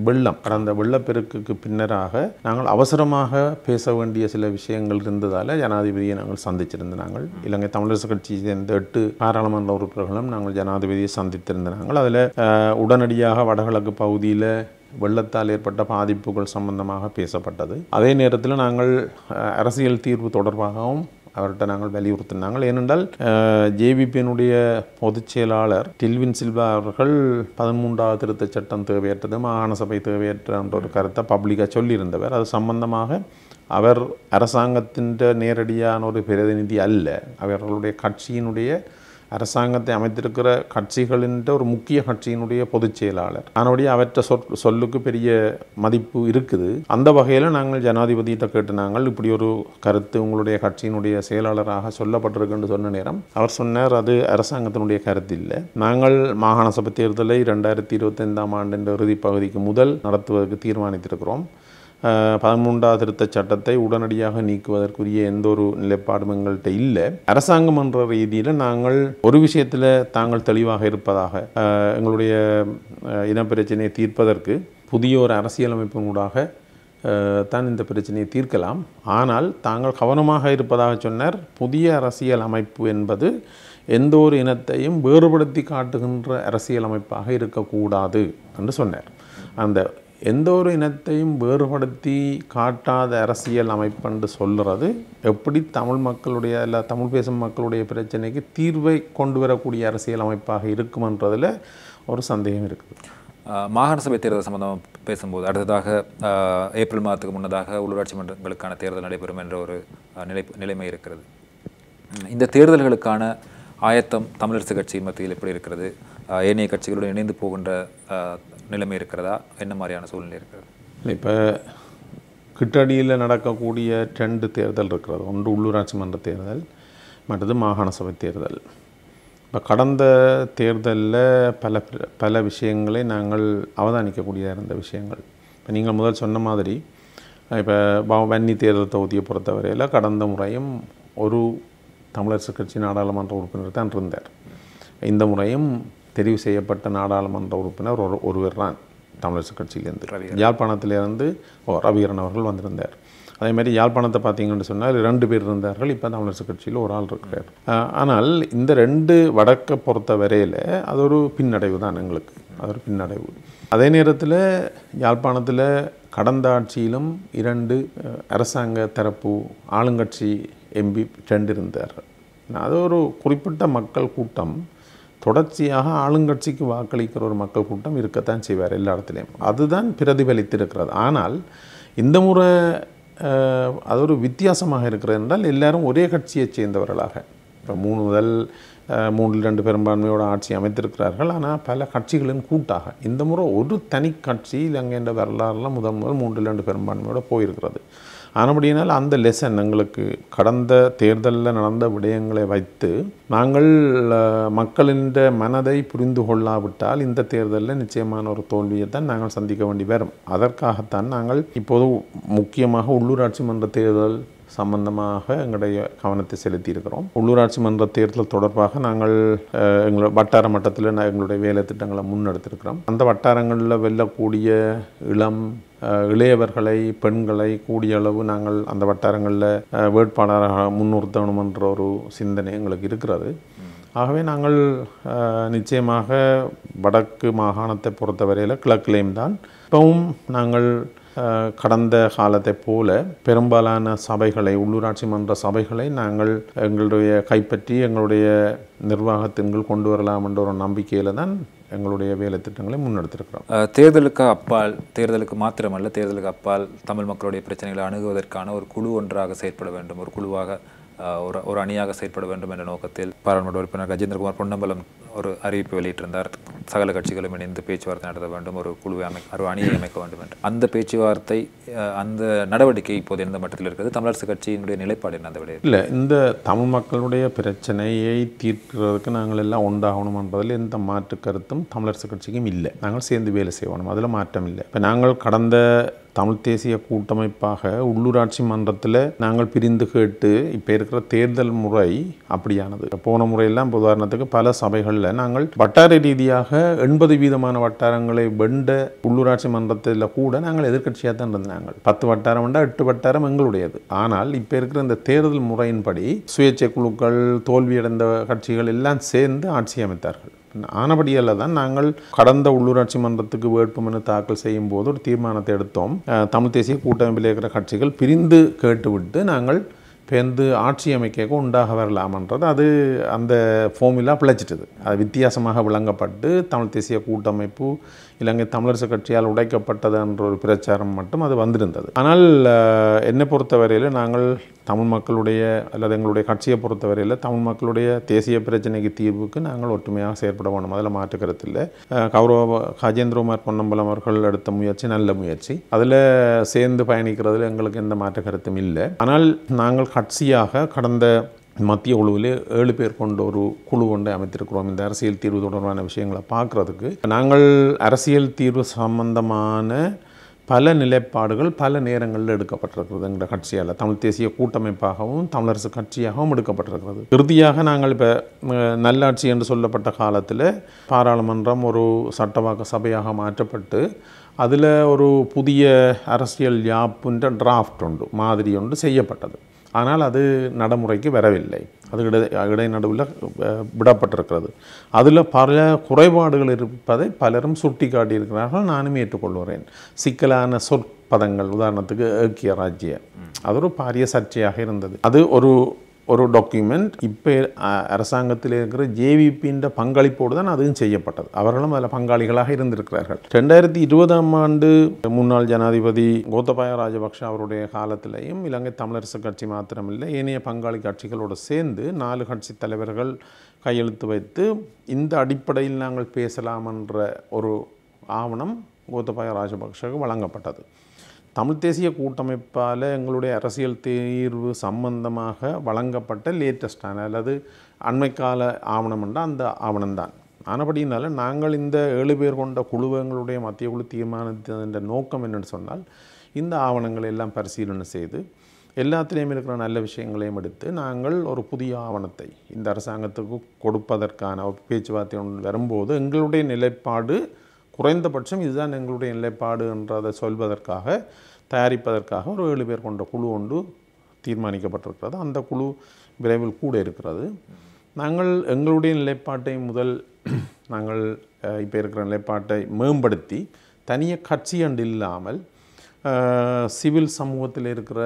வெள்ளம் கடந்த வெள்ளப்பெருக்குக்கு பின்னராக நாங்கள் அவசரமாக பேச வேண்டிய சில விஷயங்கள் இருந்ததால் ஜனாதிபதியை நாங்கள் சந்திச்சிருந்தாங்கள். இலங்கை தமிழரசு கட்சியை சேர்ந்த 8 பாராளுமன்ற உறுப்பினர்களும் நாங்கள் ஜனாதிபதியை சந்தித்திருந்தாங்கள். அதில் உடனடியாக வடகிழக்கு பகுதியில் வெள்ளத்தால் ஏற்பட்ட பாதிப்புகள் சம்பந்தமாக பேசப்பட்டது. அதே நேரத்தில் நாங்கள் அரசியல் தீர்வு தொடர்பாகவும் அவர்கிட்ட நாங்கள் வலியுறுத்தினாங்கள். ஏனென்றால் ஜேவிபியினுடைய பொதுச் செயலாளர் டில்வின் சில்வா அவர்கள் 13வது திருத்தச் சட்டம் தேவையற்றது, மாகாண சபை தேவையற்ற என்ற ஒரு கருத்தை பப்ளிக்காக சொல்லியிருந்தவர். அது சம்பந்தமாக அவர் அரசாங்கத்தின் நேரடியான ஒரு பிரதிநிதி அல்ல. அவர்களுடைய கட்சியினுடைய அரசாங்கத்தை அமைத்திருக்கிற கட்சிகளின் ஒரு முக்கிய கட்சியினுடைய பொதுச் செயலாளர். ஆனபடி அவற்றை சொல்லுக்கு பெரிய மதிப்பு இருக்குது. அந்த வகையில் நாங்கள் ஜனாதிபதியிட்ட கேட்டு நாங்கள் இப்படி ஒரு கருத்து உங்களுடைய கட்சியினுடைய செயலாளராக சொல்லப்பட்டிருக்குன்னு சொன்ன நேரம் அவர் சொன்னார், அது அரசாங்கத்தினுடைய கருத்து இல்லை. நாங்கள் மாகாண சபை தேர்தலை 2025ஆம் ஆண்டின் இறுதி பகுதிக்கு முதல் நடத்துவதற்கு தீர்மானித்திருக்கிறோம். 13வது திருத்தச் சட்டத்தை உடனடியாக நீக்குவதற்குரிய எந்த ஒரு நிலைப்பாடும் எங்கள்கிட்ட இல்லை. அரசாங்கம் என்ற ரீதியில் நாங்கள் ஒரு விஷயத்தில் தாங்கள் தெளிவாக இருப்பதாக, எங்களுடைய இனப்பிரச்சனையை தீர்ப்பதற்கு புதிய ஒரு அரசியலமைப்பினூடாக தான் இந்த பிரச்சனையை தீர்க்கலாம். ஆனால் தாங்கள் கவனமாக இருப்பதாக சொன்னார். புதிய அரசியல் அமைப்பு என்பது எந்த ஒரு இனத்தையும் வேறுபடுத்தி காட்டுகின்ற அரசியல் அமைப்பாக இருக்கக்கூடாது என்று சொன்னார். அந்த எந்த ஒரு இனத்தையும் வேறுபடுத்தி காட்டாத அரசியல் அமைப்பு சொல்கிறது எப்படி தமிழ் மக்களுடைய இல்லை தமிழ் பேசும் மக்களுடைய பிரச்சனைக்கு தீர்வை கொண்டு வரக்கூடிய அரசியல் அமைப்பாக இருக்குமென்றதில் ஒரு சந்தேகம் இருக்குது. மாகாண சபை தேர்தல் சம்பந்தமாக பேசும்போது அடுத்ததாக ஏப்ரல் மாதத்துக்கு முன்னதாக உள்ளூராட்சி மன்றங்களுக்கான தேர்தல் நடைபெறும் என்ற ஒரு நிலைமை இருக்கிறது. இந்த தேர்தல்களுக்கான ஆயத்தம் தமிழரசு கட்சியின் மத்தியில் எப்படி இருக்கிறது? ஏனைய கட்சிகளுடன் இணைந்து போகின்ற நிலைமை இருக்கிறதா? என்ன மாதிரியான சூழ்நிலை இருக்கிறது? இப்போ கிட்டடியில் நடக்கக்கூடிய 2 தேர்தல் இருக்கிறது. ஒன்று உள்ளூராட்சி மன்ற தேர்தல், மற்றது மாகாண சபை தேர்தல். இப்போ கடந்த தேர்தலில் பல விஷயங்களை நாங்கள் அவதானிக்கக்கூடியதாக இருந்த விஷயங்கள். இப்போ நீங்கள் முதல் சொன்ன மாதிரி இப்போ வன்னி தேர்தல் தொகுதியை பொறுத்தவரையில் கடந்த முறையும் ஒரு தமிழரசு கட்சி நாடாளுமன்ற உறுப்பினர் தான் இருந்தார். இந்த முறையும் தெரிவு செய்யப்பட்ட நாடாளுமன்ற உறுப்பினர் ஒருவர் தான் தமிழரசு கட்சியிலேருந்து. யாழ்ப்பாணத்திலேருந்து ரவிகரன் அவர்கள் வந்திருந்தார். அதே மாதிரி யாழ்ப்பாணத்தை பார்த்தீங்கன்னு சொன்னால் 2 பேர் இருந்தார்கள். இப்போ தமிழரசு கட்சியில் ஒரு ஆள் இருக்கிறார். ஆனால் இந்த 2 வடக்கை பொறுத்த வரையில் அது ஒரு பின்னடைவு தான் எங்களுக்கு. அது ஒரு பின்னடைவு. அதே நேரத்தில் யாழ்ப்பாணத்தில் கடந்த ஆட்சியிலும் 2 அரசாங்க தரப்பு ஆளுங்கட்சி எம்பி 2 இருந்தார்கள். அது ஒரு குறிப்பிட்ட மக்கள் கூட்டம் தொடர்ச்சியாக ஆளுங்கட்சிக்கு வாக்களிக்கிற ஒரு மக்கள் கூட்டம் இருக்கத்தான் செய்வார் எல்லா இடத்துலையும். அதுதான் பிரதிபலித்திருக்கிறது. ஆனால் இந்த முறை அது ஒரு வித்தியாசமாக இருக்கிறது என்றால் எல்லாரும் ஒரே கட்சியைச் சேர்ந்தவர்களாக இப்போ 3 பெரும்பான்மையோட ஆட்சி அமைத்திருக்கிறார்கள். ஆனால் பல கட்சிகளின் கூட்டாக இந்த முறை ஒரு தனி கட்சி இலங்கை என்ற வரலாறுலாம் முதல் 3 பெரும்பான்மையோடு போயிருக்கிறது. ஆனபடியினால் அந்த லெசன் எங்களுக்கு கடந்த தேர்தலில் நடந்த விடயங்களை வைத்து நாங்கள் மக்களின் மனதை புரிந்து கொள்ளாவிட்டால் இந்த தேர்தலில் நிச்சயமான ஒரு தோல்வியை தான் நாங்கள் சந்திக்க வேண்டி வரும். அதற்காகத்தான் நாங்கள் இப்போது முக்கியமாக உள்ளூராட்சி மன்ற தேர்தல் சம்பந்தமாக எங்களுடைய கவனத்தை செலுத்தி இருக்கிறோம். உள்ளூராட்சி மன்ற தேர்தல் தொடர்பாக நாங்கள் எங்களோட வட்டார மட்டத்தில் எங்களுடைய வேலை திட்டங்களை முன்னெடுத்திருக்கிறோம். அந்த வட்டாரங்களில் வெல்லக்கூடிய இளையவர்களை பெண்களை கூடிய அளவு நாங்கள் அந்த வட்டாரங்களில் வேட்பாளராக முன்னிறுத்தணும் என்ற ஒரு சிந்தனை எங்களுக்கு இருக்கிறது. ஆகவே நாங்கள் நிச்சயமாக வடக்கு மாகாணத்தை பொறுத்தவரையில் கிழக்கிலேயும் தான் இப்பவும் நாங்கள் கடந்த காலத்தை போல பெரும்பாலான சபைகளை உள்ளூராட்சி மன்ற சபைகளை நாங்கள் எங்களுடைய கைப்பற்றி எங்களுடைய நிர்வாகத்தின்கள் கொண்டு வரலாம் என்ற ஒரு நம்பிக்கையில் தான் எங்களுடைய வேலை திட்டங்களை முன்னெடுத்திருக்கிறோம். தேர்தலுக்கு மாத்திரமல்ல, தேர்தலுக்கு அப்பால் தமிழ் மக்களுடைய பிரச்சனைகளை அணுகுவதற்கான ஒரு குழு ஒன்றாக செயற்பட வேண்டும், ஒரு குழுவாக ஒரு அணியாக செயற்பட வேண்டும் என்ற நோக்கத்தில் பாராளுமன்ற உறுப்பினர் கஜேந்திரகுமார் பொன்னம்பலம் ஒரு அறிவிப்பு வெளியிட்டிருந்தார். சகல கட்சிகளும் இணைந்து பேச்சுவார்த்தை நடத்த வேண்டும், ஒரு குழுவை ஒரு அணியை அமைக்க வேண்டும் என்று. அந்த பேச்சுவார்த்தை அந்த நடவடிக்கை இப்போது எந்த மட்டத்தில் இருக்கிறது? தமிழரசு கட்சியினுடைய நிலைப்பாடு என்ன அந்த விட இல்லை, இந்த தமிழ் மக்களுடைய பிரச்சனையை தீர்க்கிறதுக்கு நாங்கள் எல்லாம் உண்டாகணும் என்பதில் எந்த மாற்று கருத்தும் தமிழரசு கட்சிக்கும் இல்லை. நாங்கள் சேர்ந்து வேலை செய்யணும், அதில் மாற்றம் இல்லை. இப்போ நாங்கள் கடந்த தமிழ் தேசிய கூட்டமைப்பாக உள்ளூராட்சி மன்றத்தில் நாங்கள் பிரிந்து கேட்டு இப்போ இருக்கிற தேர்தல் முறை அப்படியானது. போன முறையெல்லாம் உதாரணத்துக்கு பல சபைகளில் நாங்கள் வட்டார ரீதியாக 80% வட்டாரங்களை வெண்ட உள்ளூராட்சி மன்றத்தில் கூட நாங்கள் எதிர்கட்சியாக தான் இருந்தாங்க. 10 வட்டாரம் வேண்டாம், 8 வட்டாரம் எங்களுடையது. ஆனால் இப்போ இருக்கிற இந்த தேர்தல் முறையின்படி சுயேட்சை குழுக்கள், தோல்வியடைந்த கட்சிகள் எல்லாம் சேர்ந்து ஆட்சி அமைத்தார்கள். ஆனபடியால் தான் நாங்கள் கடந்த உள்ளூராட்சி மன்றத்துக்கு வேட்புமனு தாக்கல் செய்யும் போது ஒரு தீர்மானத்தை எடுத்தோம். தமிழ் தேசிய கூட்டமைப்பில் இருக்கிற கட்சிகள் பிரிந்து கேட்டுவிட்டு நாங்கள் பேர்ந்து ஆட்சி அமைக்க உண்டாக வரலாமன்றது அது அந்த ஃபார்முலா பிழைச்சிட்டது. அது வித்தியாசமாக விளங்கப்பட்டு தமிழ் தேசிய கூட்டமைப்பு இலங்கை தமிழரசு கட்சியால் உடைக்கப்பட்டது என்ற ஒரு பிரச்சாரம் மட்டும் அது வந்திருந்தது. ஆனால் என்னை பொறுத்தவரையில் நாங்கள் தமிழ் மக்களுடைய அல்லது எங்களுடைய கட்சியை பொறுத்தவரையில் தமிழ் மக்களுடைய தேசிய பிரச்சனைக்கு தீர்வுக்கு நாங்கள் ஒற்றுமையாக செயற்பட வேண்டும், அதில் மாற்று கருத்தில். கஜேந்திரகுமார் பொன்னம்பலம் அவர்கள் எடுத்த முயற்சி நல்ல முயற்சி, அதில் சேர்ந்து பயணிக்கிறதுல எங்களுக்கு எந்த மாற்று கருத்தும் இல்லை. ஆனால் நாங்கள் கட்சியாக கடந்த மத்திய குழுவில் 7 பேர் கொண்ட ஒரு குழு ஒன்றை அமைத்திருக்கிறோம். இந்த அரசியல் தீர்வு தொடர்பான விஷயங்களை பார்க்குறதுக்கு நாங்கள் அரசியல் தீர்வு சம்பந்தமான பல நிலைப்பாடுகள் பல நேரங்களில் எடுக்கப்பட்டிருக்கிறது. எங்கள் கட்சியால் தமிழ் தேசிய கூட்டமைப்பாகவும் தமிழரசு கட்சியாகவும் எடுக்கப்பட்டிருக்கிறது. இறுதியாக நாங்கள் இப்போ நல்லாட்சி என்று சொல்லப்பட்ட காலத்தில் பாராளுமன்றம் ஒரு சட்டவாக்க சபையாக மாற்றப்பட்டு அதில் ஒரு புதிய அரசியல் யாப்புன்ற டிராஃப்ட் ஒன்று மாதிரி ஒன்று செய்யப்பட்டது. ஆனால் அது நடைமுறைக்கு வரவில்லை, அது இடைநடுவில் விடப்பட்டிருக்கிறது. அதில் பல குறைபாடுகள் இருப்பதை பலரும் சுட்டி காட்டியிருக்கிறார்கள், நானும் ஏற்றுக்கொள்கிறேன். சிக்கலான சொற்பதங்கள், உதாரணத்துக்கு ஏக்கிய ராஜ்ய, அது ஒரு பாரிய சர்ச்சையாக இருந்தது. அது ஒரு டாக்குமெண்ட் இப்போ அரசாங்கத்தில் இருக்கிற ஜேவிபின்ற பங்களிப்போடு தான் அதுவும் செய்யப்பட்டது. அவர்களும் அதில் பங்காளிகளாக இருந்திருக்கிறார்கள். 2020ஆம் ஆண்டு முன்னாள் ஜனாதிபதி கோத்தபாய ராஜபக்ஷ அவருடைய காலத்திலேயும் இலங்கை தமிழரசு கட்சி மாத்திரமில்லை, ஏனைய பங்காளி கட்சிகளோடு சேர்ந்து 4 கட்சி தலைவர்கள் கையெழுத்து வைத்து இந்த அடிப்படையில் நாங்கள் பேசலாம் என்ற ஒரு ஆவணம் கோத்தபாய ராஜபக்ஷவுக்கு வழங்கப்பட்டது. தமிழ் தேசிய கூட்டமைப்பால் எங்களுடைய அரசியல் தீர்வு சம்பந்தமாக வழங்கப்பட்ட லேட்டஸ்டான அல்லது அண்மைக்கால ஆவணம் என்ற அந்த ஆவணம்தான். ஆனபடினால நாங்கள் இந்த 7 பேர் கொண்ட குழுவை எங்களுடைய மத்திய குழு தீர்மானத்தின் நோக்கம் என்னென்னு சொன்னால், இந்த ஆவணங்களை எல்லாம் பரிசீலனை செய்து எல்லாத்திலையும் இருக்கிற நல்ல விஷயங்களையும் எடுத்து நாங்கள் ஒரு புதிய ஆவணத்தை இந்த அரசாங்கத்துக்கு கொடுப்பதற்கான பேச்சுவார்த்தை வரும்போது எங்களுடைய நிலைப்பாடு குறைந்தபட்சம் இதுதான் எங்களுடைய நிலைப்பாடு என்றதை சொல்வதற்காக தயாரிப்பதற்காக ஒரு 7 பேர் கொண்ட குழு ஒன்று தீர்மானிக்கப்பட்டிருக்கிறது. அந்த குழு விரைவில் கூட இருக்கிறது. நாங்கள் எங்களுடைய நிலைப்பாட்டை நாங்கள் இப்போ இருக்கிற நிலைப்பாட்டை மேம்படுத்தி தனியாக கட்சி அண்டு இல்லாமல் சிவில் சமூகத்தில் இருக்கிற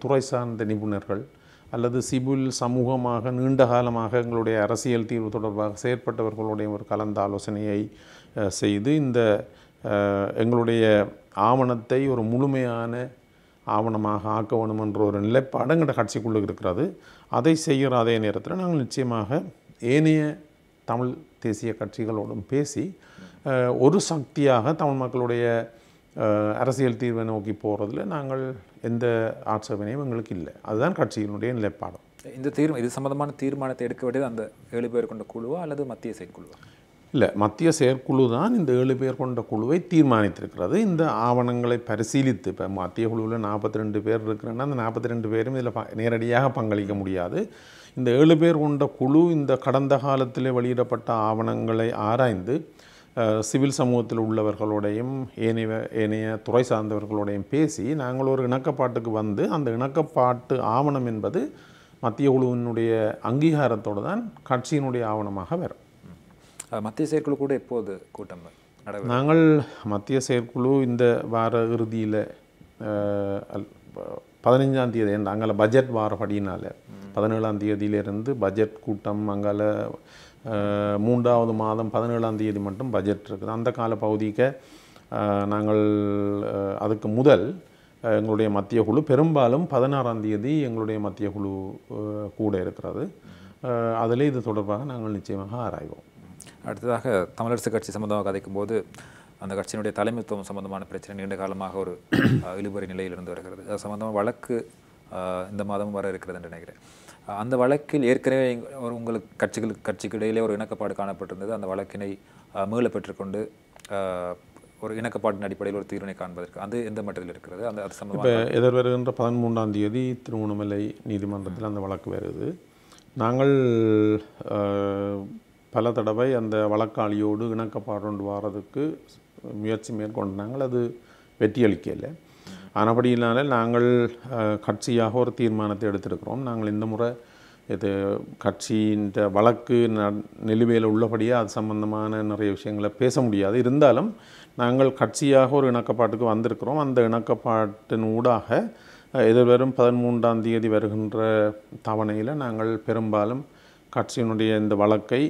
துறை சார்ந்த நிபுணர்கள், அல்லது சிவில் சமூகமாக நீண்ட காலமாக எங்களுடைய அரசியல் தீர்வு தொடர்பாக செயற்பட்டவர்களுடைய ஒரு கலந்த ஆலோசனையை செய்து இந்த எங்களுடைய ஆவணத்தை ஒரு முழுமையான ஆவணமாக ஆக்க வேணும் என்ற ஒரு நிலைப்பாடு எங்களோட கட்சிக்குள்ளே இருக்கிறது. அதை செய்கிற அதே நேரத்தில் நாங்கள் நிச்சயமாக ஏனைய தமிழ் தேசிய கட்சிகளோடும் பேசி ஒரு சக்தியாக தமிழ் மக்களுடைய அரசியல் தீர்வை நோக்கி போகிறதுல நாங்கள் எந்த ஆட்சேபனையும் எங்களுக்கு இல்லை. அதுதான் கட்சியினுடைய நிலைப்பாடு. இது சம்பந்தமான தீர்மானத்தை எடுக்க வேண்டியது அந்த 7 பேர் கொண்ட குழுவா அல்லது மத்திய செயற்குழுவா? இல்லை, மத்திய செயற்குழு தான் இந்த 7 பேர் கொண்ட குழுவை தீர்மானித்திருக்கிறது. இந்த ஆவணங்களை பரிசீலித்து, இப்போ மத்திய குழுவில் 42 பேர் இருக்கிறன்னா அந்த 42 பேரும் இதில் நேரடியாக பங்களிக்க முடியாது. இந்த 7 பேர் கொண்ட குழு இந்த கடந்த காலத்தில் வெளியிடப்பட்ட ஆவணங்களை ஆராய்ந்து சிவில் சமூகத்தில் உள்ளவர்களோடையும் ஏனைய துறை சார்ந்தவர்களோடையும் பேசி நாங்கள் ஒரு இணக்கப்பாட்டுக்கு வந்து அந்த இணக்கப்பாட்டு ஆவணம் என்பது மத்திய குழுவினுடைய அங்கீகாரத்தோடு தான் கட்சியினுடைய ஆவணமாக வரும். மத்திய செயற்குழு கூட எப்போது கூட்டம் நடைபெறும்? நாங்கள் மத்திய செயற்குழு இந்த வார இறுதியில் 15ஆம் தேதி அங்கால பட்ஜெட் வாரப்படியினால் 17ஆம் தேதியிலிருந்து பட்ஜெட் கூட்டம், அங்கால 3வது மாதம் 17ஆம் தேதி மட்டும் பட்ஜெட் இருக்குது. அந்த கால பகுதிக்கு நாங்கள் அதுக்கு முதல் எங்களுடைய மத்திய குழு பெரும்பாலும் 16ஆம் தேதி எங்களுடைய மத்திய குழு கூட இருக்கிறது. அதில் இது தொடர்பாக நாங்கள் நிச்சயமாக ஆராய்வோம். அடுத்ததாக தமிழரசு கட்சி சம்பந்தமாக கதைக்கும் போது அந்த கட்சியினுடைய தலைமைத்துவம் சம்பந்தமான பிரச்சனை நீண்ட காலமாக ஒரு இழுபறி நிலையில் இருந்து வருகிறது. அது சம்பந்தமாக வழக்கு இந்த மாதமும் வர இருக்கிறது என்று நினைக்கிறேன். அந்த வழக்கில் ஏற்கனவே உங்களுக்கு கட்சிக்கு இடையிலே ஒரு இணக்கப்பாடு காணப்பட்டிருந்தது. அந்த வழக்கினை மீள பெற்றுக்கொண்டு ஒரு இணக்கப்பாட்டின் அடிப்படையில் ஒரு தீர்வினை காண்பதற்கு அது எந்த மட்டத்தில் இருக்கிறது? அது சம்பந்தமாக இப்போ எதிர்வருகின்ற 13ஆம் தேதி திருவண்ணாமலை நீதிமன்றத்தில் அந்த வழக்கு வருது. நாங்கள் பல தடவை அந்த வழக்காளியோடு இணக்கப்பாடு கொண்டு வர்றதுக்கு முயற்சி மேற்கொண்டாங்கள். அது வெற்றியளிக்கலை. ஆனபடியினால நாங்கள் கட்சியாக ஒரு தீர்மானத்தை எடுத்திருக்கிறோம். நாங்கள் இந்த முறை இது கட்சியின் வழக்கு நிலுவையில் உள்ளபடியே அது சம்பந்தமான நிறைய விஷயங்களை பேச முடியாது. இருந்தாலும் நாங்கள் கட்சியாக ஒரு இணக்கப்பாட்டுக்கு வந்திருக்கிறோம். அந்த இணக்கப்பாட்டின் ஊடாக எதிர்வரும் 13ஆம் தேதி வருகின்ற தவணையில் நாங்கள் பெரும்பாலும் கட்சியினுடைய இந்த வழக்கை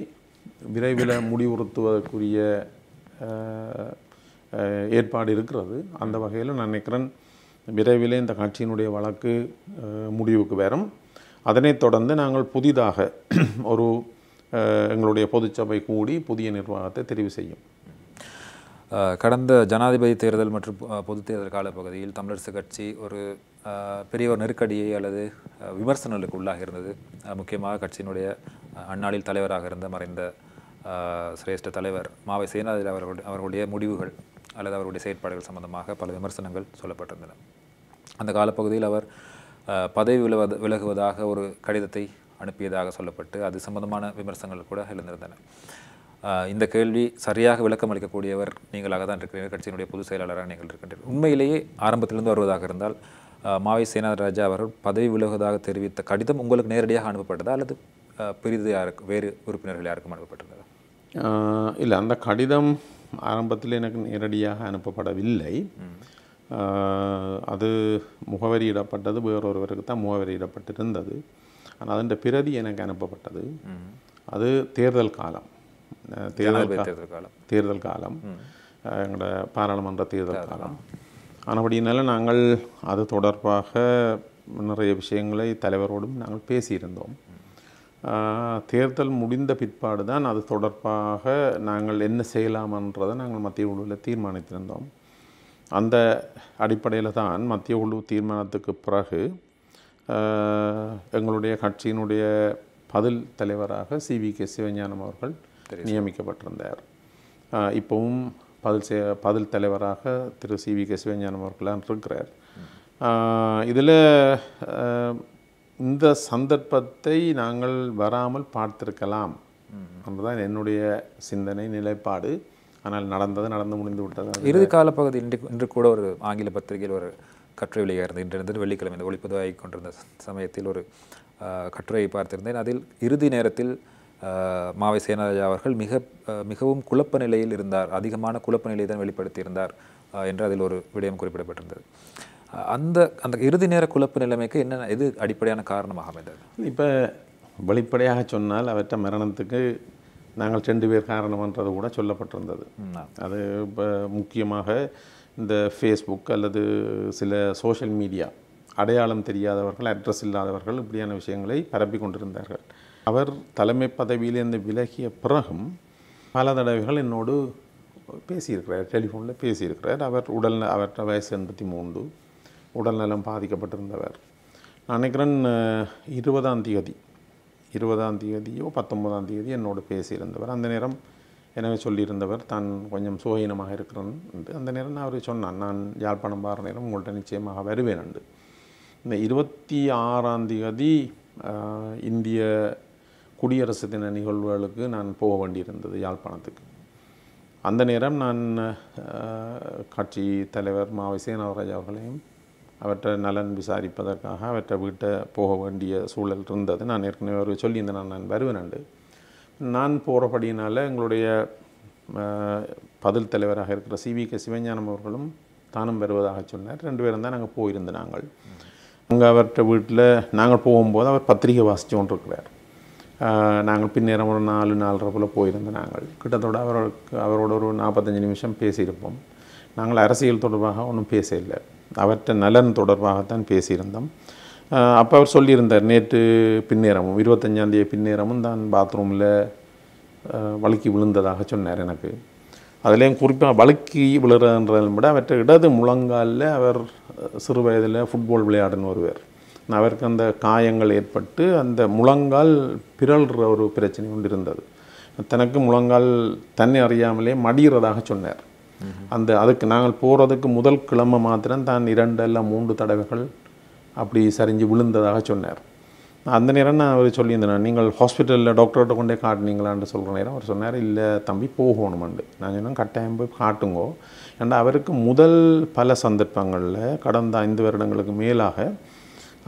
விரைவில் முடிவுறுத்துவதற்குரிய ஏற்பாடு இருக்கிறது. அந்த வகையில் நான் நினைக்கிறேன் விரைவில் இந்த கட்சியினுடைய வழக்கு முடிவுக்கு வரும். அதனைத் தொடர்ந்து நாங்கள் புதிதாக ஒரு எங்களுடைய பொதுச்சபை கூடி புதிய நிர்வாகத்தை தெரிவு செய்யும். கடந்த ஜனாதிபதி தேர்தல் மற்றும் பொது தேர்தல் காலப்பகுதியில் தமிழரசு கட்சி ஒரு பெரிய ஒரு நெருக்கடியை அல்லது விமர்சனங்களுக்கு உள்ளாக இருந்தது. முக்கியமாக கட்சியினுடைய அந்நாளில் தலைவராக இருந்த மறைந்த சிரேஷ்ட தலைவர் மாவை சேனாதிராஜா அவர்களுடைய முடிவுகள் அல்லது அவருடைய செயற்பாடுகள் சம்பந்தமாக பல விமர்சனங்கள் சொல்லப்பட்டிருந்தன. அந்த காலப்பகுதியில் அவர் பதவி விலகுவதாக ஒரு கடிதத்தை அனுப்பியதாக சொல்லப்பட்டு அது சம்பந்தமான விமர்சனங்கள் கூட எழுந்திருந்தன. இந்த கேள்வி சரியாக விளக்கம் அளிக்கக்கூடியவர் நீங்களாக தான் இருக்கிறீர்கள், கட்சியினுடைய பொதுச் செயலாளராக நீங்கள் இருக்கின்றீர்கள். உண்மையிலேயே ஆரம்பத்திலிருந்து வருவதாக இருந்தால் மாவை சேனாதிராஜா அவர்கள் பதவி விலகுவதாக தெரிவித்த கடிதம் உங்களுக்கு நேரடியாக அனுப்பப்பட்டதா அல்லது பெரிது வேறு உறுப்பினர்கள் யாருக்கும் அனுப்பப்பட்டிருந்ததா? இல்லை, அந்த கடிதம் ஆரம்பத்தில் எனக்கு நேரடியாக அனுப்பப்படவில்லை. அது முகவரியிடப்பட்டது வேறொருவருக்கு தான் முகவரியிடப்பட்டிருந்தது. ஆனால் அதன் பிரதி எனக்கு அனுப்பப்பட்டது. அது தேர்தல் காலம் எங்களோட பாராளுமன்ற தேர்தல் காலம். ஆனபடினால நாங்கள் அது தொடர்பாக நிறைய விஷயங்களை தலைவரோடும் நாங்கள் பேசியிருந்தோம். தேர்தல் முடிந்த பிற்பாடு தான் அது தொடர்பாக நாங்கள் என்ன செய்யலாமன்றதை நாங்கள் மத்திய குழுவில் தீர்மானித்திருந்தோம். அந்த அடிப்படையில் தான் மத்திய குழு தீர்மானத்துக்கு பிறகு எங்களுடைய கட்சியினுடைய பதில் தலைவராக CVK சிவஞானம் அவர்கள் நியமிக்கப்பட்டிருந்தார். இப்போவும் பதில் தலைவராக திரு CVK சிவஞானம் அவர்களான் இருக்கிறார். இதில் இந்த சந்தர்ப்பத்தை நாங்கள் வராமல் பார்த்திருக்கலாம் என்றுதான் என்னுடைய சிந்தனை நிலைப்பாடு. ஆனால் நடந்து முடிந்து விட்டது. இறுதி கால பகுதி இன்று கூட ஒரு ஆங்கில பத்திரிகையில் ஒரு கட்டுரை வெளியாக இன்றிருந்து வெள்ளிக்கிழமை இந்த ஒளிப்பதிவாகி கொண்டிருந்த சமயத்தில் ஒரு கட்டுரையை பார்த்திருந்தேன். அதில் இறுதி நேரத்தில் மாவை சேனாதிராஜா அவர்கள் மிகவும் குழப்ப நிலையில் இருந்தார், அதிகமான குழப்ப நிலையை தான் வெளிப்படுத்தியிருந்தார் என்று அதில் ஒரு விடயம் குறிப்பிடப்பட்டிருந்தது. அந்த அந்த இறுதி நேர குழப்ப நிலைமைக்கு என்ன எது அடிப்படையான காரணமாக அமைந்தது? இப்போ வெளிப்படையாக சொன்னால் அவற்ற மரணத்துக்கு நாங்கள் 2 பேர் காரணம்ன்றது கூட சொல்லப்பட்டிருந்தது. அது இப்போ முக்கியமாக இந்த ஃபேஸ்புக் அல்லது சில சோஷியல் மீடியா அடையாளம் தெரியாதவர்கள், அட்ரஸ் இல்லாதவர்கள் இப்படியான விஷயங்களை பரப்பி கொண்டிருந்தார்கள். அவர் தலைமை பதவியிலிருந்து விலகிய பிறகும் பல தடவைகள் என்னோடு பேசியிருக்கிறார், டெலிஃபோனில் பேசியிருக்கிறார். அவற்ற வயசு 83, உடல்நலம் பாதிக்கப்பட்டிருந்தவர். நான் நினைக்கிறேன் 20ஆம் தேதியோ 19ஆம் தேதி என்னோடு பேசியிருந்தவர். அந்த நேரம் எனவே சொல்லியிருந்தவர் தான் கொஞ்சம் சுகீனமாக இருக்கிறேன் என்று. அந்த நேரம் நான் அவருக்கு சொன்னான், நான் யாழ்ப்பாணம் வார நேரம் உங்கள்கிட்ட நிச்சயமாக வருவேன் என்று. இந்த 26ஆம் தேதி இந்திய குடியரசு தின நிகழ்வுகளுக்கு நான் போக வேண்டியிருந்தது யாழ்ப்பாணத்துக்கு. அந்த நேரம் நான் கட்சி தலைவர் மாவை சேனாவராஜ் அவர்களையும் அவற்றை நலன் விசாரிப்பதற்காக அவற்றை வீட்டை போக வேண்டிய சூழல் இருந்தது. நான் ஏற்கனவே அவருக்கு சொல்லியிருந்தேன் நான் வருவேன். நான் போகிறபடியினால் எங்களுடைய பதில் தலைவராக இருக்கிற CVK சிவஞானம் அவர்களும் தானும் வருவதாக சொன்னார். 2 பேரும் தான் நாங்கள் போயிருந்தோம். அங்கே அவர்கிட்ட வீட்டில் நாங்கள் போகும்போது அவர் பத்திரிகை வாசித்து கொண்டிருக்கிறார். நாங்கள் பின்னேரம் ஒரு 4-4:30 போல் போயிருந்தோம். நாங்கள் கிட்டத்தட்ட அவரோட ஒரு 45 நிமிஷம் பேசியிருப்போம். நாங்கள் அரசியல் தொடர்பாக ஒன்றும் பேசவில்லை, அவற்றை நலன் தொடர்பாகத்தான் பேசியிருந்தோம். அப்போ அவர் சொல்லியிருந்தார், நேற்று பின்னேரமும் 25ஆம் தேதி பின்னேரமும் தான் பாத்ரூமில் வழுக்கி விழுந்ததாக சொன்னார் எனக்கு. அதுலேயும் குறிப்பாக வழுக்கி விழுறன்றதை விட அவற்றை இடது முழங்காலில் அவர் சிறு வயதில் ஃபுட்பால் விளையாடுன்னு வருவார். அவருக்கு அந்த காயங்கள் ஏற்பட்டு அந்த முழங்கால் பிறழ்கிற ஒரு பிரச்சனை கொண்டு இருந்தது. தனக்கு முழங்கால் தன்னை அறியாமலே மடிகிறதாக சொன்னார். அதுக்கு நாங்கள் போகிறதுக்கு முதல் கிழமை மாத்திரம் தான் 2 அல்ல 3 தடவைகள் அப்படி சரிஞ்சு விழுந்ததாக சொன்னார். அந்த நேரம் நான் அவர் சொல்லியிருந்தேன், நீங்கள் ஹாஸ்பிட்டலில் டாக்டர்கிட்ட கொண்டே காட்டினீங்களான்னு சொல்கிற நேரம் அவர் சொன்னார், இல்லை தம்பி போகணுமெண்டு. நான் சொன்னேன், கட்டாயம் போய் காட்டுங்கோ. ஏன்னா அவருக்கு முதல் பல சந்தர்ப்பங்களில் கடந்த 5 வருடங்களுக்கு மேலாக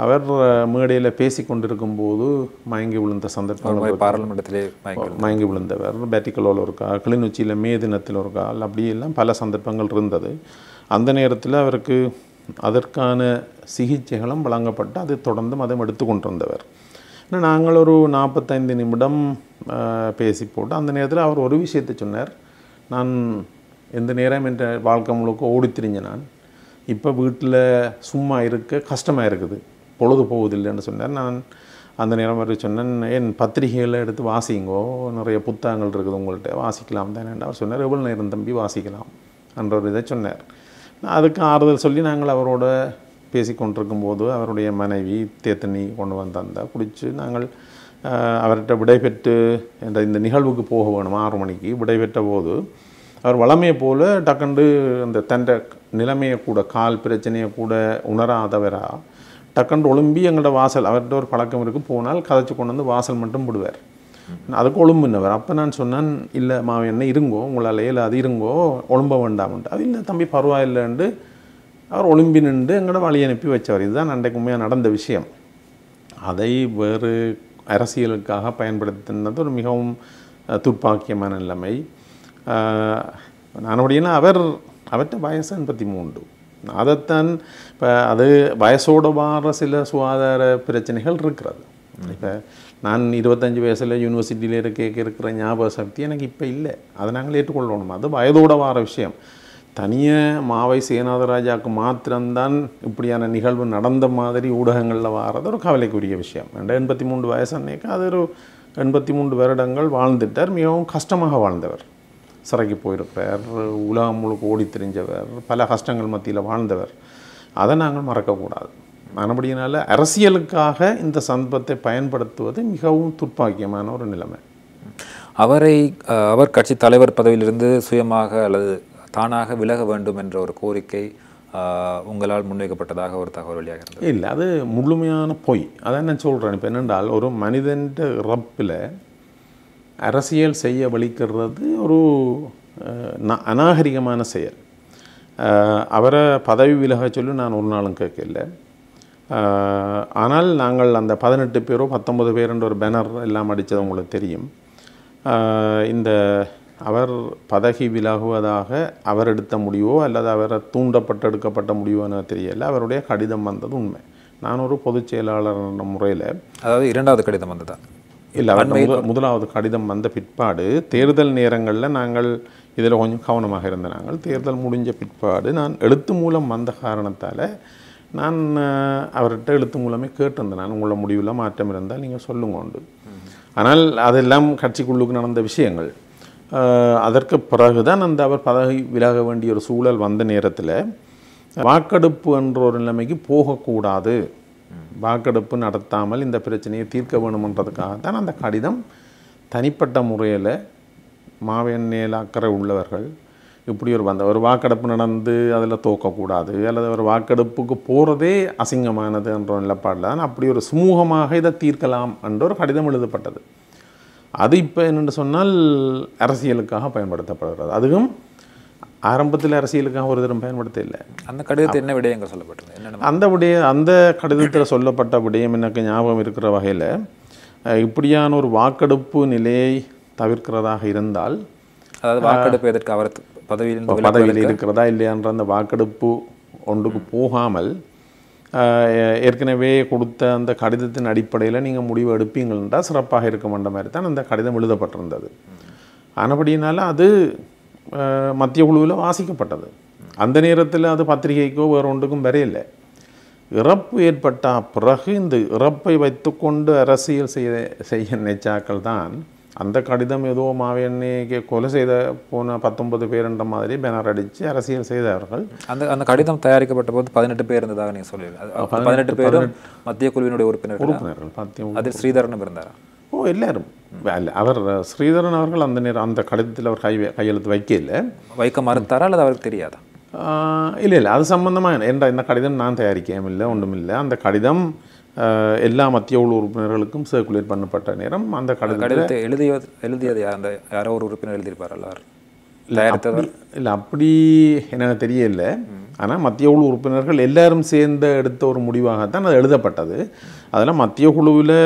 அவர் மேடையில் பேசி கொண்டிருக்கும் போது மயங்கி விழுந்த சந்தர்ப்பங்கள், பாராளுமன்றத்திலே மயங்கி விழுந்தவர், பேட்டிக்கலோவில் இருக்கா, கிளிநொச்சியில் மே தினத்தில் இருக்கா, அப்படியெல்லாம் பல சந்தர்ப்பங்கள் இருந்தது. அந்த நேரத்தில் அவருக்கு அதற்கான சிகிச்சைகளும் வழங்கப்பட்டு அது தொடர்ந்தும் அதை எடுத்து கொண்டிருந்தவர். நாங்கள் ஒரு 45 நிமிடம் பேசி போட்டு அந்த நேரத்தில் அவர் ஒரு விஷயத்தை சொன்னார். நான் எந்த நேரம் என்ற வாழ்க்கை முழுக்க ஓடித்திரிஞ்ச நான் இப்போ வீட்டில் சும்மா இருக்க கஷ்டமாக இருக்குது, பொழுது போவதில்லைன்னு சொன்னார். நான் அந்த நேரம் வரை சொன்னேன், என் பத்திரிகைகளை எடுத்து வாசிங்கோ, நிறைய புத்தகங்கள் இருக்குது உங்கள்கிட்ட, வாசிக்கலாம் தானே. அவர் சொன்னார், எவ்வளோ நேரம் தம்பி வாசிக்கலாம் என்ற ஒரு இதை சொன்னார். அதுக்கு ஆறுதல் சொல்லி நாங்கள் அவரோட பேசி கொண்டிருக்கும் போது அவருடைய மனைவி தேத்தண்ணி கொண்டு வந்தால் குடித்து நாங்கள் அவர்கிட்ட விடைபெற்று இந்த நிகழ்வுக்கு போக வேணும் 6 மணிக்கு விடைபெற்ற போது அவர் வளமையை போல் டக்குண்டு அந்த தண்டை நிலைமையை கூட கால் பிரச்சனையை கூட உணராதவராக டக்குண்டு ஒழும்பி எங்களோட வாசல், அவர்கிட்ட ஒரு பழக்கம் இருக்குது, போனால் கதைச்சி கொண்டு வந்து வாசல் மட்டும் விடுவார். அதுக்கு ஒழும்புன்னவர். அப்போ நான் சொன்னேன், இல்லை மாவு என்ன இருங்கோ, உங்களால் அது இருங்கோ, ஒழும்ப வேண்டாம்ன்ட்டு. அது இல்லை தம்பி பரவாயில்லைன்ட்டு அவர் ஒழும்பி நின்று எங்களோட வழி அனுப்பி வச்சவர். இதுதான் அன்றைக்கு உண்மையாக நடந்த விஷயம். அதை வேறு அரசியலுக்காக பயன்படுத்தினது ஒரு மிகவும் துர்ப்பாக்கியமான நிலைமை. நானுடையனா அவர்கிட்ட வயசு 83. அதைத்தான் இப்போ அது வயசோடு வார சில சுகாதார பிரச்சனைகள் இருக்கிறது. இப்போ நான் 25 வயசில் யூனிவர்சிட்டியில் இருக்கிற ஞாபக சக்தி எனக்கு இப்போ இல்லை, அதை நாங்கள் ஏற்றுக்கொள்ளணும். அது வயதோட வார விஷயம். தனியாக மாவை சேனாதராஜாவுக்கு மாத்திரம்தான் இப்படியான நிகழ்வு நடந்த மாதிரி ஊடகங்களில் வாரது ஒரு கவலைக்குரிய விஷயம். 83 வயசு அன்னைக்கு அது ஒரு 83 வருடங்கள் வாழ்ந்துட்டார். மிகவும் கஷ்டமாக வாழ்ந்தவர், சிறைக்கு போயிருப்பார், உலகம் முழுக்க ஓடி தெரிஞ்சவர், பல கஷ்டங்கள் மத்தியில் வாழ்ந்தவர். அதை நாங்கள் மறக்கக்கூடாது. மறுபடியினால அரசியலுக்காக இந்த சந்தர்ப்பத்தை பயன்படுத்துவது மிகவும் துர்ப்பாக்கியமான ஒரு நிலைமை. அவர் கட்சி தலைவர் பதவியிலிருந்து சுயமாக அல்லது தானாக விலக வேண்டும் என்ற ஒரு கோரிக்கை உங்களால் முன்வைக்கப்பட்டதாக ஒரு தகவல் வெளியாக இருந்தது. இல்லை, அது முழுமையான பொய். அதான் நான் சொல்கிறேன். இப்போ என்னென்றால் ஒரு மனிதன் இறப்பில் அரசியல் செய்ய வலிக்கிறது ஒரு அநாகரிகமான செயல். அவரை பதவி விலக சொல்லி நான் ஒரு நாளும் கேட்கல. ஆனால் நாங்கள் அந்த 18 பேரோ 19 பேருன்ற ஒரு பேனர் எல்லாம் அடித்தது உங்களுக்கு தெரியும். அவர் பதவி விலகுவதாக அவர் எடுத்த முடிவோ அல்லது அவரை தூண்டப்பட்டு எடுக்கப்பட்ட முடிவோன்னு தெரியல. அவருடைய கடிதம் வந்தது உண்மை. நான் ஒரு பொதுச் செயலாளர் முறையில், அதாவது இரண்டாவது கடிதம் வந்ததா? இல்லை, அவர் முதலாவது கடிதம் வந்த பிற்பாடு தேர்தல் நேரங்களில் நாங்கள் இதில் கொஞ்சம் கவனமாக இருந்த நாங்கள் தேர்தல் முடிஞ்ச பிற்பாடு நான் எழுத்து மூலம் வந்த காரணத்தால் நான் அவர்கிட்ட எழுத்து மூலமே கேட்டிருந்தேன். நான் உங்களோட முடிவில் மாற்றம் இருந்தால் நீங்கள் சொல்லுங்க உண்டு. ஆனால் அதெல்லாம் கட்சிக்குள்ளுக்கு நடந்த விஷயங்கள். அதற்கு பிறகுதான் அவர் பதவி விலக வேண்டிய ஒரு சூழல் வந்த நேரத்தில் வாக்கெடுப்பு என்ற ஒரு நிலைமைக்கு போகக்கூடாது, வாக்கெடுப்பு நடத்தாமல் இந்த பிரச்சனையை தீர்க்க வேணுமென்றதுக்காகத்தான் அந்த கடிதம் தனிப்பட்ட முறையில் மாவெண்ணையில் அக்கறை உள்ளவர்கள் இப்படி ஒரு வாக்கெடுப்பு நடந்து அதில் தோக்கக்கூடாது அல்லது ஒரு வாக்கெடுப்புக்கு போகிறதே அசிங்கமானது என்ற நிலப்பாடில் தான் அப்படி ஒரு சுமூகமாக இதை தீர்க்கலாம் என்ற ஒரு கடிதம் எழுதப்பட்டது. அது இப்போ என்னென்னு சொன்னால் அரசியலுக்காக பயன்படுத்தப்படுகிறது. அதுவும் ஆரம்பத்தில் அரசியலுக்காக ஒரு தரம் பயன்படுத்த இல்லை. அந்த கடிதத்தில் என்ன விடயங்கள் சொல்லப்பட்டது? அந்த கடிதத்தில் சொல்லப்பட்ட விடயம் எனக்கு ஞாபகம் இருக்கிற வகையில், இப்படியான ஒரு வாக்கெடுப்பு நிலையை தவிர்க்கிறதாக இருந்தால், அதாவது வாக்கெடுப்பு எதற்கு அவர் பதவியில் இருக்கிறதா இல்லையான்ற அந்த வாக்கெடுப்பு ஒன்றுக்கு போகாமல் ஏற்கனவே கொடுத்த அந்த கடிதத்தின் அடிப்படையில் நீங்கள் முடிவு எடுப்பீங்கள்ன்றால் சிறப்பாக இருக்குமென்ற மாதிரி தான் அந்த கடிதம் எழுதப்பட்டிருந்தது. ஆனபடினால அது மத்திய குழுவில் வாசிக்கப்பட்டது. அந்த நேரத்தில் அது பத்திரிகைக்கோ வேறு ஒன்றுக்கும் வரையில்லை. இறப்பு ஏற்பட்ட பிறகு இந்த இறப்பை வைத்துக்கொண்டு அரசியல் செய்ய நினைச்சாக்கள் தான் அந்த கடிதம் ஏதோ மாவெண்ணைக்கு கொலை செய்த போன 19 பேர் என்ற மாதிரி பேனர் அடித்து அரசியல் செய்தவர்கள். அந்த கடிதம் தயாரிக்கப்பட்ட போது 18 பேர் இருந்ததாக நீங்கள் சொல்லுவீங்க. 18 பேரும் மத்திய குழுவினுடைய உறுப்பினர்கள். அதில் ஸ்ரீதரனும் இருந்தாரா? எல்லாரும். அவர் ஸ்ரீதரன் அவர்கள் அந்த நேரம் அந்த கடிதத்தில் அவர் கையெழுத்து வைக்க மறுத்தாரா அல்லது அவருக்கு தெரியாதா? இல்லை, அது சம்பந்தமாக இந்த கடிதம் நான் தயாரிக்கவும் இல்லை, ஒன்றும் இல்லை. அந்த கடிதம் எல்லா மத்திய குழு உறுப்பினர்களுக்கும் சர்க்குலேட் பண்ணப்பட்ட நேரம் அந்த கடிதத்தை எழுதியது அந்த யாரோ ஒரு உறுப்பினர் எழுதியிருப்பாரல்ல? இல்லை, அப்படி எனக்கு தெரியல. ஆனால் மத்திய குழு உறுப்பினர்கள் எல்லாரும் சேர்ந்து எடுத்த ஒரு முடிவாகத்தான் அது எழுதப்பட்டது. அதில் மத்திய குழுவில்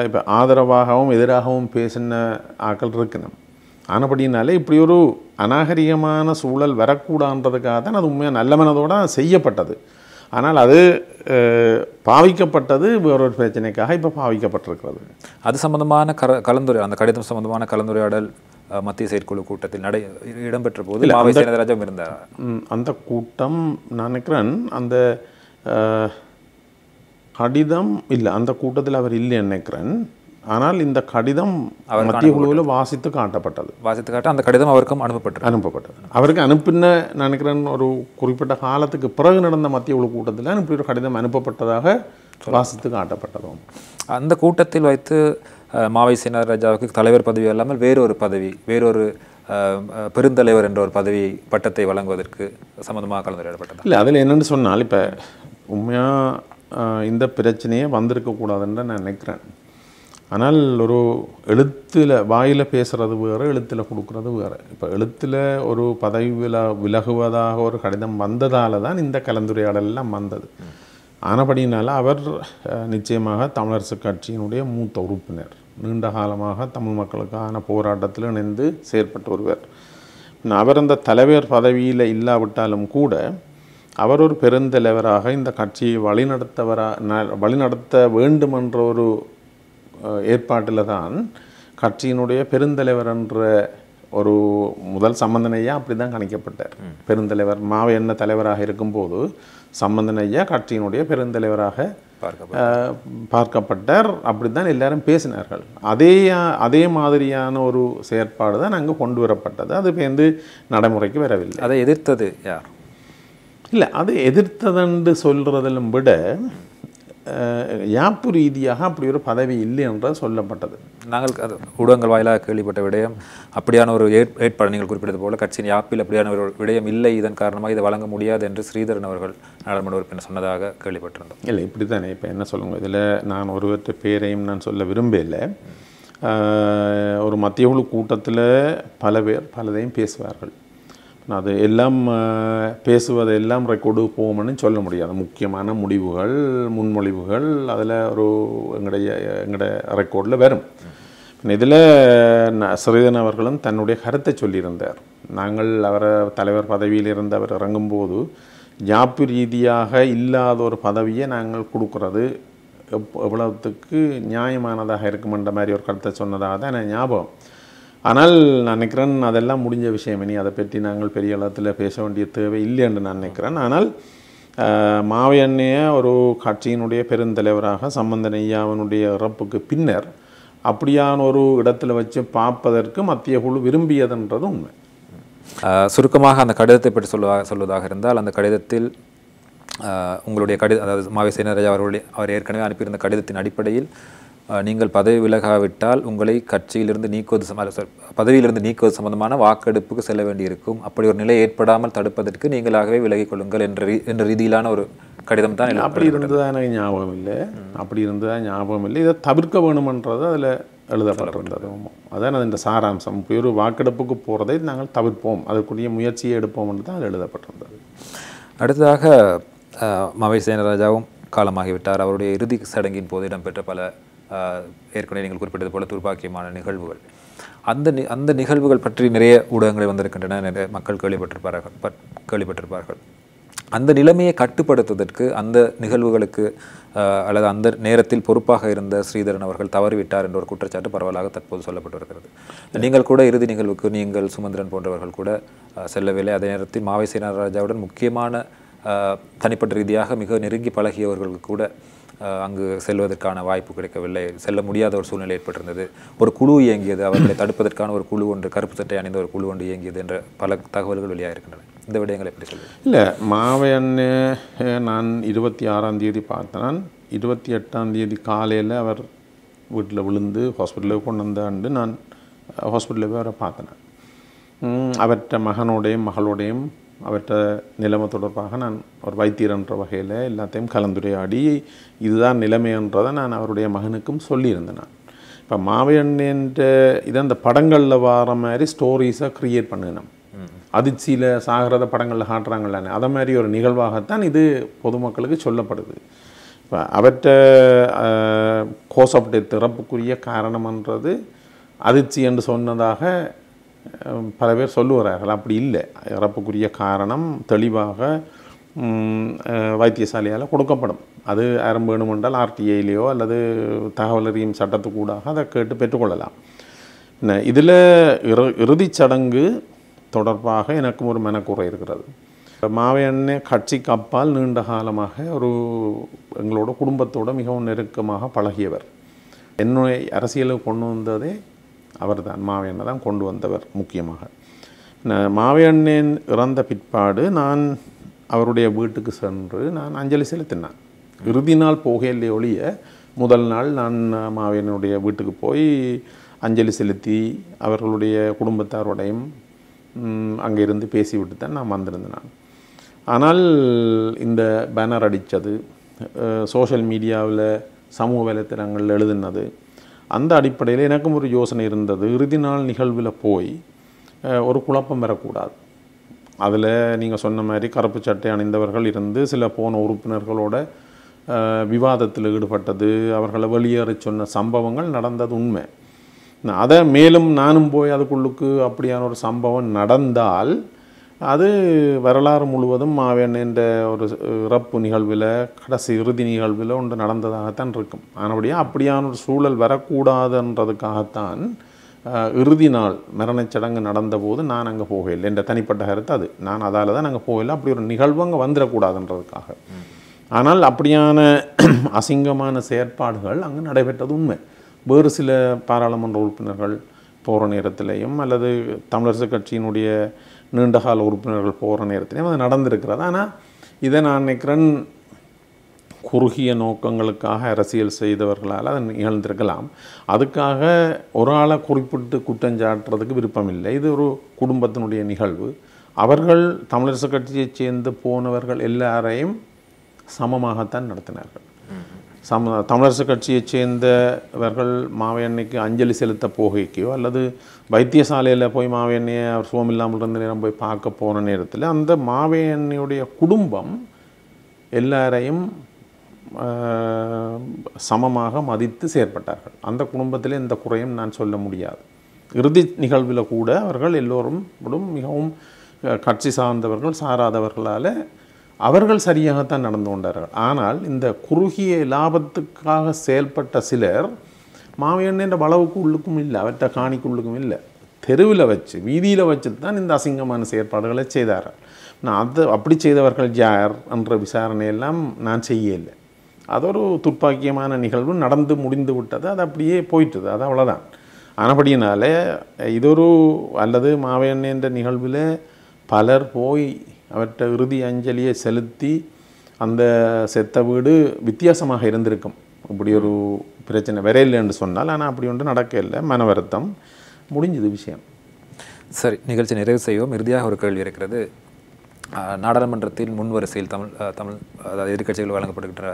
இப்போ ஆதரவாகவும் எதிராகவும் பேசின ஆக்கள் இருக்கணும். ஆனபடினாலே இப்படி ஒரு அநாகரிகமான சூழல் வரக்கூடாதுன்றதுக்காக தான் அது உண்மையாக நல்ல மனதோடு செய்யப்பட்டது. ஆனால் அது பாவிக்கப்பட்டது வேறொரு பிரச்சனைக்காக இப்போ பாவிக்கப்பட்டிருக்கிறது. அது சம்பந்தமான அந்த கடிதம் சம்பந்தமான கலந்துரையாடல் மத்திய செயற்குழு கூட்டத்தில் இடம்பெற்ற போது ராஜாவும் இருந்தார். அந்த கூட்டம் நான் நினைக்கிறேன் அந்த கடிதம் இல்லை, அந்த கூட்டத்தில் அவர் இல்லை நினைக்கிறேன். ஆனால் இந்த கடிதம் மத்திய குழுவில் வாசித்து காட்ட அந்த கடிதம் அவருக்கும் அனுப்பப்பட்டது. அவருக்கு அனுப்பின நினைக்கிறேன் ஒரு குறிப்பிட்ட காலத்துக்கு பிறகு நடந்த மத்திய குழு கூட்டத்தில் இப்படி ஒரு கடிதம் அனுப்பப்பட்டதாக வாசித்து காட்டப்பட்டதும். அந்த கூட்டத்தில் வைத்து மாவை சேனாராஜாவுக்கு தலைவர் பதவி இல்லாமல் வேறொரு பெருந்தலைவர் என்ற ஒரு பதவி பட்டத்தை வழங்குவதற்கு சம்பந்தமாக கலந்துரையாடப்பட்டது. இல்லை, அதில் என்னென்னு சொன்னால் இப்போ உண்மையாக இந்த பிரச்சனையே வந்திருக்கக்கூடாதுன்னு நான் நினைக்கிறேன். ஆனால் ஒரு எழுத்தில் வாயில் பேசுகிறது வேறு, எழுத்தில் கொடுக்குறது வேறு. இப்போ எழுத்தில் ஒரு பதவி விலகுவதாக ஒரு கடிதம் வந்ததால் தான் இந்த கலந்துரையாடலாம் வந்தது. ஆனபடினால அவர் நிச்சயமாக தமிழரசு கட்சியினுடைய மூத்த உறுப்பினர், நீண்ட காலமாக தமிழ் மக்களுக்கான போராட்டத்தில் இணைந்து செயற்பட்டு வருவார். அவர் அந்த தலைவர் பதவியில் இல்லாவிட்டாலும் கூட அவர் ஒரு பெருந்தலைவராக இந்த கட்சியை வழிநடத்த வேண்டுமென்ற ஒரு ஏற்பாட்டில் தான் கட்சியினுடைய பெருந்தலைவர் என்ற ஒரு முதல் சம்பந்தன் ஐயா அப்படி தான் கணிக்கப்பட்டார். பெருந்தலைவர் மாவை என்ன தலைவராக இருக்கும்போது சம்பந்தன் ஐயா கட்சியினுடைய பெருந்தலைவராக பார்க்கப்பட்டார். அப்படி தான் எல்லாரும் பேசினார்கள். அதே மாதிரியான ஒரு செயற்பாடு தான் அங்கே கொண்டு வரப்பட்டது. அது வந்து நடைமுறைக்கு வரவில்லை. அதை எதிர்த்தது யார்? இல்லை, அது எதிர்த்ததென்று சொல்கிறதிலும் விட யாப்பு ரீதியாக அப்படி ஒரு பதவி இல்லை என்றால் சொல்லப்பட்டது. நாங்கள் அது ஊடகங்கள் வாயிலாக கேள்விப்பட்ட விடயம் அப்படியான ஒரு ஏற்பாடு நீங்கள் குறிப்பிட்டது போல கட்சியின் யாப்பில் அப்படியான ஒரு விடயம் இல்லை, இதன் காரணமாக இதை வழங்க முடியாது என்று ஸ்ரீதரன் அவர்கள் நாடாளுமன்ற உறுப்பினர் சொன்னதாக கேள்விப்பட்டிருந்தோம். இல்லை, இப்படி தானே. இப்போ என்ன சொல்லுங்க, இதில் நான் ஒருவற்ற பேரையும் நான் சொல்ல விரும்பலை. ஒரு மத்திய குழு கூட்டத்தில் பல பேர் பலதையும் பேசுவார்கள். அது எல்லாம் பேசுவதெல்லாம் ரெக்கார்டு போகும்னு சொல்ல முடியாது. முக்கியமான முடிவுகள், முன்மொழிவுகள் அதில் எங்களுடைய ரெக்கார்டில் வரும். இதில் ஸ்ரீதரன் அவர்களும் தன்னுடைய கருத்தை சொல்லியிருந்தார். நாங்கள் அவரை தலைவர் பதவியில் இருந்து அவர் இறங்கும்போது ஜாப்பு ரீதியாக இல்லாத ஒரு பதவியை நாங்கள் கொடுக்குறது எவ்வளவுக்கு நியாயமானதாக இருக்குமென்ற மாதிரி ஒரு கருத்தை சொன்னதாக தான் எனக்கு ஞாபகம். ஆனால் நான் நினைக்கிறேன் அதெல்லாம் முடிஞ்ச விஷயம். இனி அதை பற்றி நாங்கள் பெரிய அளவில் பேச வேண்டிய தேவை இல்லை என்று நான் நினைக்கிறேன். ஆனால் மாவையண்ணைய ஒரு கட்சியினுடைய பெருந்தலைவராக சம்பந்தன் ஐயாவினுடைய இறப்புக்கு பின்னர் அப்படியான ஒரு இடத்துல வச்சு பார்ப்பதற்கு மத்திய குழு விரும்பியதுன்றது உண்மை. சுருக்கமாக அந்த கடிதத்தை பற்றி சொல்வதாக இருந்தால், அந்த கடிதத்தில் உங்களுடைய அதாவது மாவை சேனராஜா அவர் ஏற்கனவே அனுப்பியிருந்த கடிதத்தின் அடிப்படையில் நீங்கள் பதவி விலகாவிட்டால் உங்களை கட்சியிலிருந்து நீக்குவது பதவியிலிருந்து நீக்குவது சம்பந்தமான வாக்கெடுப்புக்கு செல்ல வேண்டியிருக்கும். அப்படி ஒரு நிலை ஏற்படாமல் தடுப்பதற்கு நீங்களாகவே விலகிக் கொள்ளுங்கள் என்ற ரீதியிலான ஒரு கடிதம் தான். அப்படி இருந்ததா எனக்கு ஞாபகம் இல்லை. அப்படி இருந்ததா ஞாபகம் இல்லை. இதை தவிர்க்க வேணுமென்றது அதில் எழுதப்பட்டிருந்தது. அதான் அது இந்த சாராம்சம். இப்போ ஒரு வாக்கெடுப்புக்கு போகிறதை நாங்கள் தவிர்ப்போம், அதற்குரிய முயற்சியை எடுப்போம் என்று தான் அதில் எழுதப்பட்டிருந்தது. அடுத்ததாக மாவை சேனராஜாவும் காலமாகிவிட்டார். அவருடைய இறுதி சடங்கின் போது இடம்பெற்ற பல ஏற்கனவே நீங்கள் குறிப்பிட்டது போல துர்பாக்கியமான நிகழ்வுகள், அந்த நிகழ்வுகள் பற்றி நிறைய ஊடகங்கள் வந்திருக்கின்றன, நிறைய மக்கள் கேள்விப்பட்டிருப்பார்கள். அந்த நிலைமையை கட்டுப்படுத்துவதற்கு அந்த நிகழ்வுகளுக்கு அல்லது அந்த நேரத்தில் பொறுப்பாக இருந்த ஸ்ரீதரன் அவர்கள் தவறிவிட்டார் என்ற ஒரு குற்றச்சாட்டு பரவலாக தற்போது சொல்லப்பட்டு வருகிறது. நீங்கள் கூட இறுதி நிகழ்வுக்கு நீங்கள் சுமந்திரன் போன்றவர்கள் கூட செல்லவில்லை. அதே நேரத்தில் மாவை சேனராஜாவுடன் முக்கியமான தனிப்பட்ட ரீதியாக மிக நெருங்கி பழகியவர்களுக்கு கூட அங்கு செல்வதற்கான வாய்ப்பு கிடைக்கவில்லை, செல்ல முடியாத ஒரு சூழ்நிலை ஏற்பட்டிருந்தது. ஒரு குழு இயங்கியது, அவர்களை தடுப்பதற்கான ஒரு குழு ஒன்று, கருப்பு சட்டை அணிந்த ஒரு குழு ஒன்று இயங்கியது என்ற பல தகவல்கள் வெளியாக இருக்கின்றன. இந்த விடயங்களை எப்படி சொல்லுங்கள்? இல்லை, மாவையண்ணே நான் 26ஆம் தேதி பார்த்தேன். 28ஆம் தேதி காலையில் அவர் வீட்டில் விழுந்து ஹாஸ்பிட்டலுக்கு கொண்டு வந்தாண்டு நான் ஹாஸ்பிட்டலில் போய் அவரை பார்த்தேன். அவற்ற மகனோடையும் மகளோடையும் அவற்ற நிலைமை தொடர்பாக நான் ஒரு வைத்தியர் என்ற வகையில் எல்லாத்தையும் கலந்துரையாடி இதுதான் நிலைமைன்றதை நான் அவருடைய மகனுக்கும் சொல்லியிருந்தேன். நான் இப்போ மாவையண்ணேன்ற இதை அந்த படங்களில் வர மாதிரி ஸ்டோரிஸை க்ரியேட் பண்ணினோம். அதிர்ச்சியில் சாகிறத படங்களில் காட்டுறாங்களானே அதை மாதிரி ஒரு நிகழ்வாகத்தான் இது பொதுமக்களுக்கு சொல்லப்படுது. இப்போ அவற்ற கோஸ் ஆஃப் டெத் இறப்புக்குரிய காரணம்ன்றது அதிர்ச்சி என்று சொன்னதாக பல பேர் சொல்லுவார்கள். அப்படி இல்லை. இறப்புக்குரிய காரணம் தெளிவாக வைத்தியசாலையால் கொடுக்கப்படும். அது யாரும் வேணுமென்றால் ஆர்டிஐலேயோ அல்லது தகவல் அறியும் சட்டத்துக்கூடாக அதை கேட்டு பெற்றுக்கொள்ளலாம். இதில் இறுதிச் சடங்கு தொடர்பாக எனக்கும் ஒரு மனக்குறை இருக்கிறது. மாவையண்ணே கட்சிக்கு அப்பால் நீண்ட காலமாக எங்களோட குடும்பத்தோடு மிகவும் நெருக்கமாக பழகியவர். என்னுடைய அரசியலுக்கு கொண்டு வந்ததே அவர் தான், மாவையண்ணை தான் கொண்டு வந்தவர். முக்கியமாக மாவையண்ணேன் இறந்த பிற்பாடு நான் அவருடைய வீட்டுக்கு சென்று நான் அஞ்சலி செலுத்தினேன். இறுதி நாள் போகையிலே ஒழிய முதல் நாள் நான் மாவையனுடைய வீட்டுக்கு போய் அஞ்சலி செலுத்தி அவர்களுடைய குடும்பத்தாரோடையும் அங்கே இருந்து பேசிவிட்டு தான் நான் வந்திருந்தேன். ஆனால் இந்த பேனர் அடித்தது, சோஷியல் மீடியாவில் சமூக வலைத்தளங்கள் எழுதினது, அந்த அடிப்படையில் எனக்கும் ஒரு யோசனை இருந்தது. இறுதி நாள் நிகழ்வில் போய் ஒரு குழப்பம் வரக்கூடாது. அதில் நீங்கள் சொன்ன மாதிரி கருப்பு சட்டை அணிந்தவர்கள் இருந்து சில போன உறுப்பினர்களோட விவாதத்தில் ஈடுபட்டது, அவர்களை வெளியேற சொன்ன சம்பவங்கள் நடந்தது உண்மை. அதை மேலும் நானும் போய் அதுக்குள்ளுக்கு அப்படியான ஒரு சம்பவம் நடந்தால் அது வரலாறு முழுவதும் மாவையண்ணேன்ற ஒரு இறப்பு நிகழ்வில் கடைசி இறுதி நிகழ்வில் ஒன்று நடந்ததாகத்தான் இருக்கும். ஆனபடியாக அப்படியான ஒரு சூழல் வரக்கூடாதுன்றதுக்காகத்தான் இறுதி நாள் மரணச்சடங்கு நடந்தபோது நான் அங்கே போகலை. என்ற தனிப்பட்ட கருத்து அது. நான் அதால் தான் அங்கே போகலை. அப்படி ஒரு நிகழ்வு அங்கே வந்துடக்கூடாதுன்றதுக்காக. ஆனால் அப்படியான அசிங்கமான செயற்பாடுகள் அங்கே நடைபெற்றது உண்மை. வேறு சில பாராளுமன்ற உறுப்பினர்கள் போகிற நேரத்திலையும் அல்லது தமிழரசு கட்சியினுடைய நீண்டகால உறுப்பினர்கள் போகிற நேரத்திலையும் அது நடந்திருக்கிறது. ஆனால் இதை நான் நினைக்கிறேன் குறுகிய நோக்கங்களுக்காக அரசியல் செய்தவர்களால் அதை நிகழ்ந்திருக்கலாம். அதுக்காக ஒரு ஆளை குறிப்பிட்டு குற்றஞ்சாட்டுறதுக்கு விருப்பம் இல்லை. இது ஒரு குடும்பத்தினுடைய நிகழ்வு. அவர்கள் தமிழரசு கட்சியைச் சேர்ந்து போனவர்கள் எல்லாரையும் சமமாகத்தான் நடத்தினார்கள். தமிழரசு கட்சியைச் சேர்ந்தவர்கள் மாவையண்ணைக்கு அஞ்சலி செலுத்த போகைக்கோ அல்லது வைத்தியசாலையில் போய் மாவையண்ணையை அவர் சுகமில்லாமல் இருந்த நேரம் போய் பார்க்க போன நேரத்தில் அந்த மாவையண்ணையுடைய குடும்பம் எல்லாரையும் சமமாக மதித்து செயற்பட்டார்கள். அந்த குடும்பத்தில் எந்த குறையும் நான் சொல்ல முடியாது. இறுதி நிகழ்வில் கூட அவர்கள் எல்லோரும் மிகவும் கட்சி சார்ந்தவர்கள் சாராதவர்களால் அவர்கள் சரியாகத்தான் நடந்து கொண்டார்கள். ஆனால் இந்த குறுகிய லாபத்துக்காக செயல்பட்ட சிலர் மாவையண்ணன்ற வளவுக்கு உள்ளுக்கும் இல்லை, அவற்றை காணிக்குள்ளுக்கும் இல்லை, தெருவில் வச்சு வீதியில் வச்சு தான் இந்த அசிங்கமான செயற்பாடுகளை செய்தார்கள். நான் அப்படி செய்தவர்கள் யார் என்ற விசாரணையெல்லாம் நான் செய்யலை. அது ஒரு துப்பாக்கியமான நிகழ்வு நடந்து முடிந்து விட்டது, அது அப்படியே போயிட்டுது, அது அவ்வளோதான். ஆனபடியினால இதொரு அல்லது மாவையண்ணன்ற நிகழ்வில் பலர் போய் அவற்றை இறுதி அஞ்சலியை செலுத்தி அந்த செத்த வீடு வித்தியாசமாக இருந்திருக்கும். இப்படி ஒரு பிரச்சனை வரையில்லை என்று சொன்னால், ஆனால் அப்படி ஒன்று நடக்கவில்லை. மன வருத்தம், முடிஞ்சது விஷயம். சரி, நிகழ்ச்சி நிறைவு செய்வோம். இறுதியாக ஒரு கேள்வி இருக்கிறது. நாடாளுமன்றத்தில் முன்வரிசையில் தமிழ் அதாவது எதிர்க்கட்சிகள் வழங்கப்படுகின்ற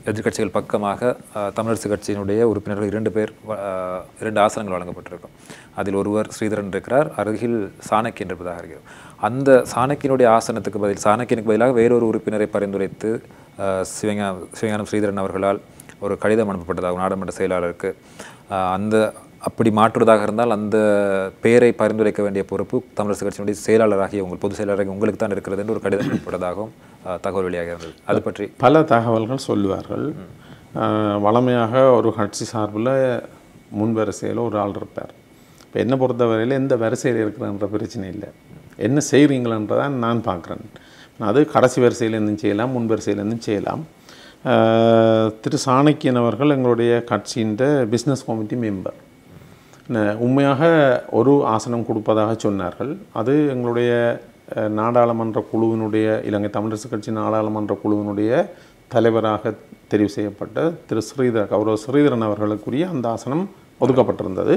எதிர்க்கட்சிகள் பக்கமாக தமிழரசு கட்சியினுடைய உறுப்பினர்கள் 2 ஆசனங்கள் வழங்கப்பட்டிருக்கும். அதில் ஒருவர் ஸ்ரீதரன் இருக்கிறார், அருகில் சாணக்கியன் இருப்பதாக இருக்கிறது. அந்த சாணக்கியனுடைய ஆசனத்துக்கு சாணக்கியனுக்கு பதிலாக வேறொரு உறுப்பினரை பரிந்துரைத்து சிவஞானம் ஸ்ரீதரன் அவர்களால் ஒரு கடிதம் அனுப்பப்பட்டதாகும் நாடாளுமன்ற செயலாளருக்கு. அப்படி மாற்றுவதாக இருந்தால் அந்த பெயரை பரிந்துரைக்க வேண்டிய பொறுப்பு தமிழரசு கட்சியினுடைய செயலாளராகிய பொது செயலாளராக உங்களுக்கு தான் இருக்கிறது என்று ஒரு கடிதம் அனுப்பப்பட்டதாகவும் தகவல் வெளியாக இருந்தது. அது பற்றி பல தகவல்கள் சொல்லுவார்கள். வளமையாக ஒரு கட்சி சார்பில் முன் வரிசையில் ஒரு ஆள் இருப்பார். இப்போ என்னை பொறுத்தவரையில் எந்த வரிசையில் இருக்கிறன்ற பிரச்சனை இல்லை, என்ன செய்கிறீங்களன்றதான் நான் பார்க்குறேன். அது கடைசி வரிசையிலேருந்தும் செய்யலாம், முன் வரிசையிலேருந்தும் செய்யலாம். திரு சாணக்கியன் அவர்கள் எங்களுடைய கட்சியின் பிஸ்னஸ் கமிட்டி மெம்பர். உண்மையாக ஒரு ஆசனம் கொடுப்பதாக சொன்னார்கள். அது எங்களுடைய நாடாளுமன்ற குழுவினுடைய இலங்கை தமிழரசு கட்சி நாடாளுமன்ற குழுவினுடைய தலைவராக தெரிவு செய்யப்பட்ட திரு கௌரவ ஸ்ரீதரன் அவர்களுக்குரிய அந்த ஆசனம் ஒதுக்கப்பட்டிருந்தது.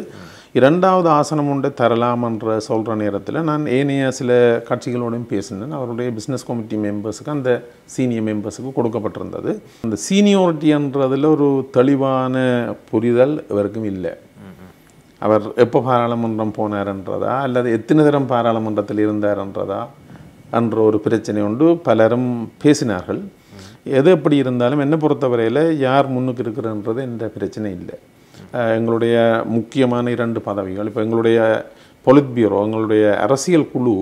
2வது ஆசனம் ஒன்று தரலாம் என்ற சொல்கிற நேரத்தில் நான் ஏனைய சில கட்சிகளோடையும் பேசினேன். அவருடைய பிஸ்னஸ் கமிட்டி மெம்பர்ஸுக்கு அந்த சீனியர் மெம்பர்ஸுக்கு கொடுக்கப்பட்டிருந்தது. அந்த சீனியோரிட்டின்றதில் ஒரு தெளிவான புரிதல் இவருக்கும் இல்லை. அவர் எப்போ பாராளுமன்றம் போனார்ன்றதா அல்லது எத்தனை தரம் பாராளுமன்றத்தில் இருந்தார்ன்றதா என்ற ஒரு பிரச்சனை உண்டு. பலரும் பேசினார்கள். எது எப்படி இருந்தாலும் என்னை பொறுத்தவரையில் யார் முன்னுக்கு இருக்கிறன்றது எந்த பிரச்சனை இல்லை. எங்களுடைய முக்கியமான 2 பதவிகள், இப்போ எங்களுடைய பொலிட் பியூரோ எங்களுடைய அரசியல் குழு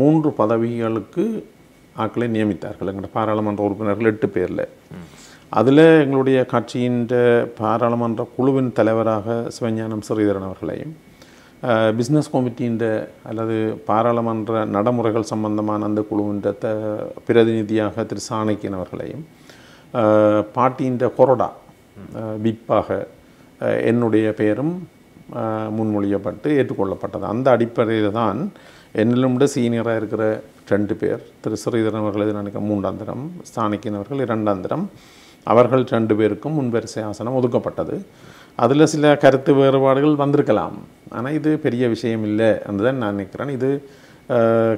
3 பதவிகளுக்கு ஆட்களை நியமித்தார்கள். எங்களுடைய பாராளுமன்ற உறுப்பினர்கள் 8 பேரில். அதில் எங்களுடைய கட்சியின் பாராளுமன்ற குழுவின் தலைவராக சிவஞானம் ஸ்ரீதரன் அவர்களையும், பிஸ்னஸ் கமிட்டியின் அல்லது பாராளுமன்ற நடைமுறைகள் சம்பந்தமான அந்த குழுவின் பிரதிநிதியாக திரு சாணக்கியன் அவர்களையும், பார்ட்டியின் கொறடா விப்பாக என்னுடைய பெயரும் முன்மொழியப்பட்டு ஏற்றுக்கொள்ளப்பட்டது. அந்த அடிப்படையில் தான் என்னிலும் சீனியராக இருக்கிற 2 பேர், திரு ஸ்ரீதரன் அவர்கள் நினைக்க 3ஆம் தரம், சாணக்கியன் அவர்கள் 2ஆம் தரம், அவர்கள் 2 பேருக்கும் முன்வரிசை ஆசனம் ஒதுக்கப்பட்டது. அதில் சில கருத்து வேறுபாடுகள் வந்திருக்கலாம், ஆனால் இது பெரிய விஷயம் இல்லை என்றுதான் நான் நினைக்கிறேன். இது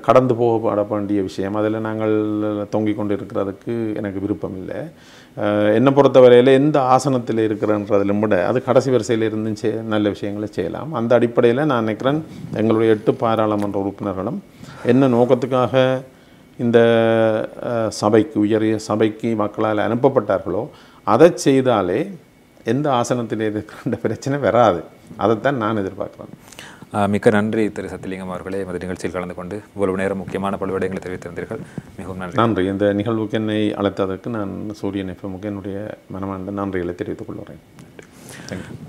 கடந்து போகப்பட வேண்டிய விஷயம். அதில் நாங்கள் தொங்கிக் கொண்டு இருக்கிறதுக்கு எனக்கு விருப்பம் இல்லை. என்னை பொறுத்தவரையில் எந்த ஆசனத்தில் இருக்கிறன்றதிலும் விட அது கடைசி வரிசையில் இருந்து நல்ல விஷயங்களை செய்யலாம். அந்த அடிப்படையில் நான் நினைக்கிறேன் எங்களுடைய 8 பாராளுமன்ற உறுப்பினர்களும் என்ன நோக்கத்துக்காக இந்த சபைக்கு உயரிய சபைக்கு மக்களால் அனுப்பப்பட்டார்களோ அதை செய்தாலே எந்த ஆசனத்தில் இருக்கிற பிரச்சனை வராது. அதைத்தான் நான் எதிர்பார்க்குறேன். மிக்க நன்றி திரு சத்தியலிங்கம் அவர்களே. இந்த நிகழ்ச்சியில் கலந்து கொண்டு இவ்வளவு நேரம் முக்கியமான பல விடயங்களை தெரிவித்திருந்தீர்கள். மிகவும் நன்றி. இந்த நிகழ்வுக்கு என்னை அழைத்ததற்கு நான் சூரியன் எஃப்எம்முக்கு என்னுடைய மனமார்ந்த நன்றிகளை தெரிவித்துக் கொள்கிறேன்.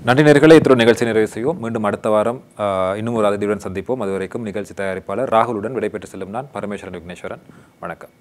நன்றி நேயர்களே. இத்தோடு நிகழ்ச்சி நிறைவு செய்வோம். மீண்டும் அடுத்த வாரம் இன்னும் ஒரு அதிதியுடன் சந்திப்போம். அதுவரைக்கும் நிகழ்ச்சி தயாரிப்பாளர் ராகுலுடன் விடைபெற்று செல்லும் நான் பரமேஸ்வரன் விக்னேஸ்வரன். வணக்கம்.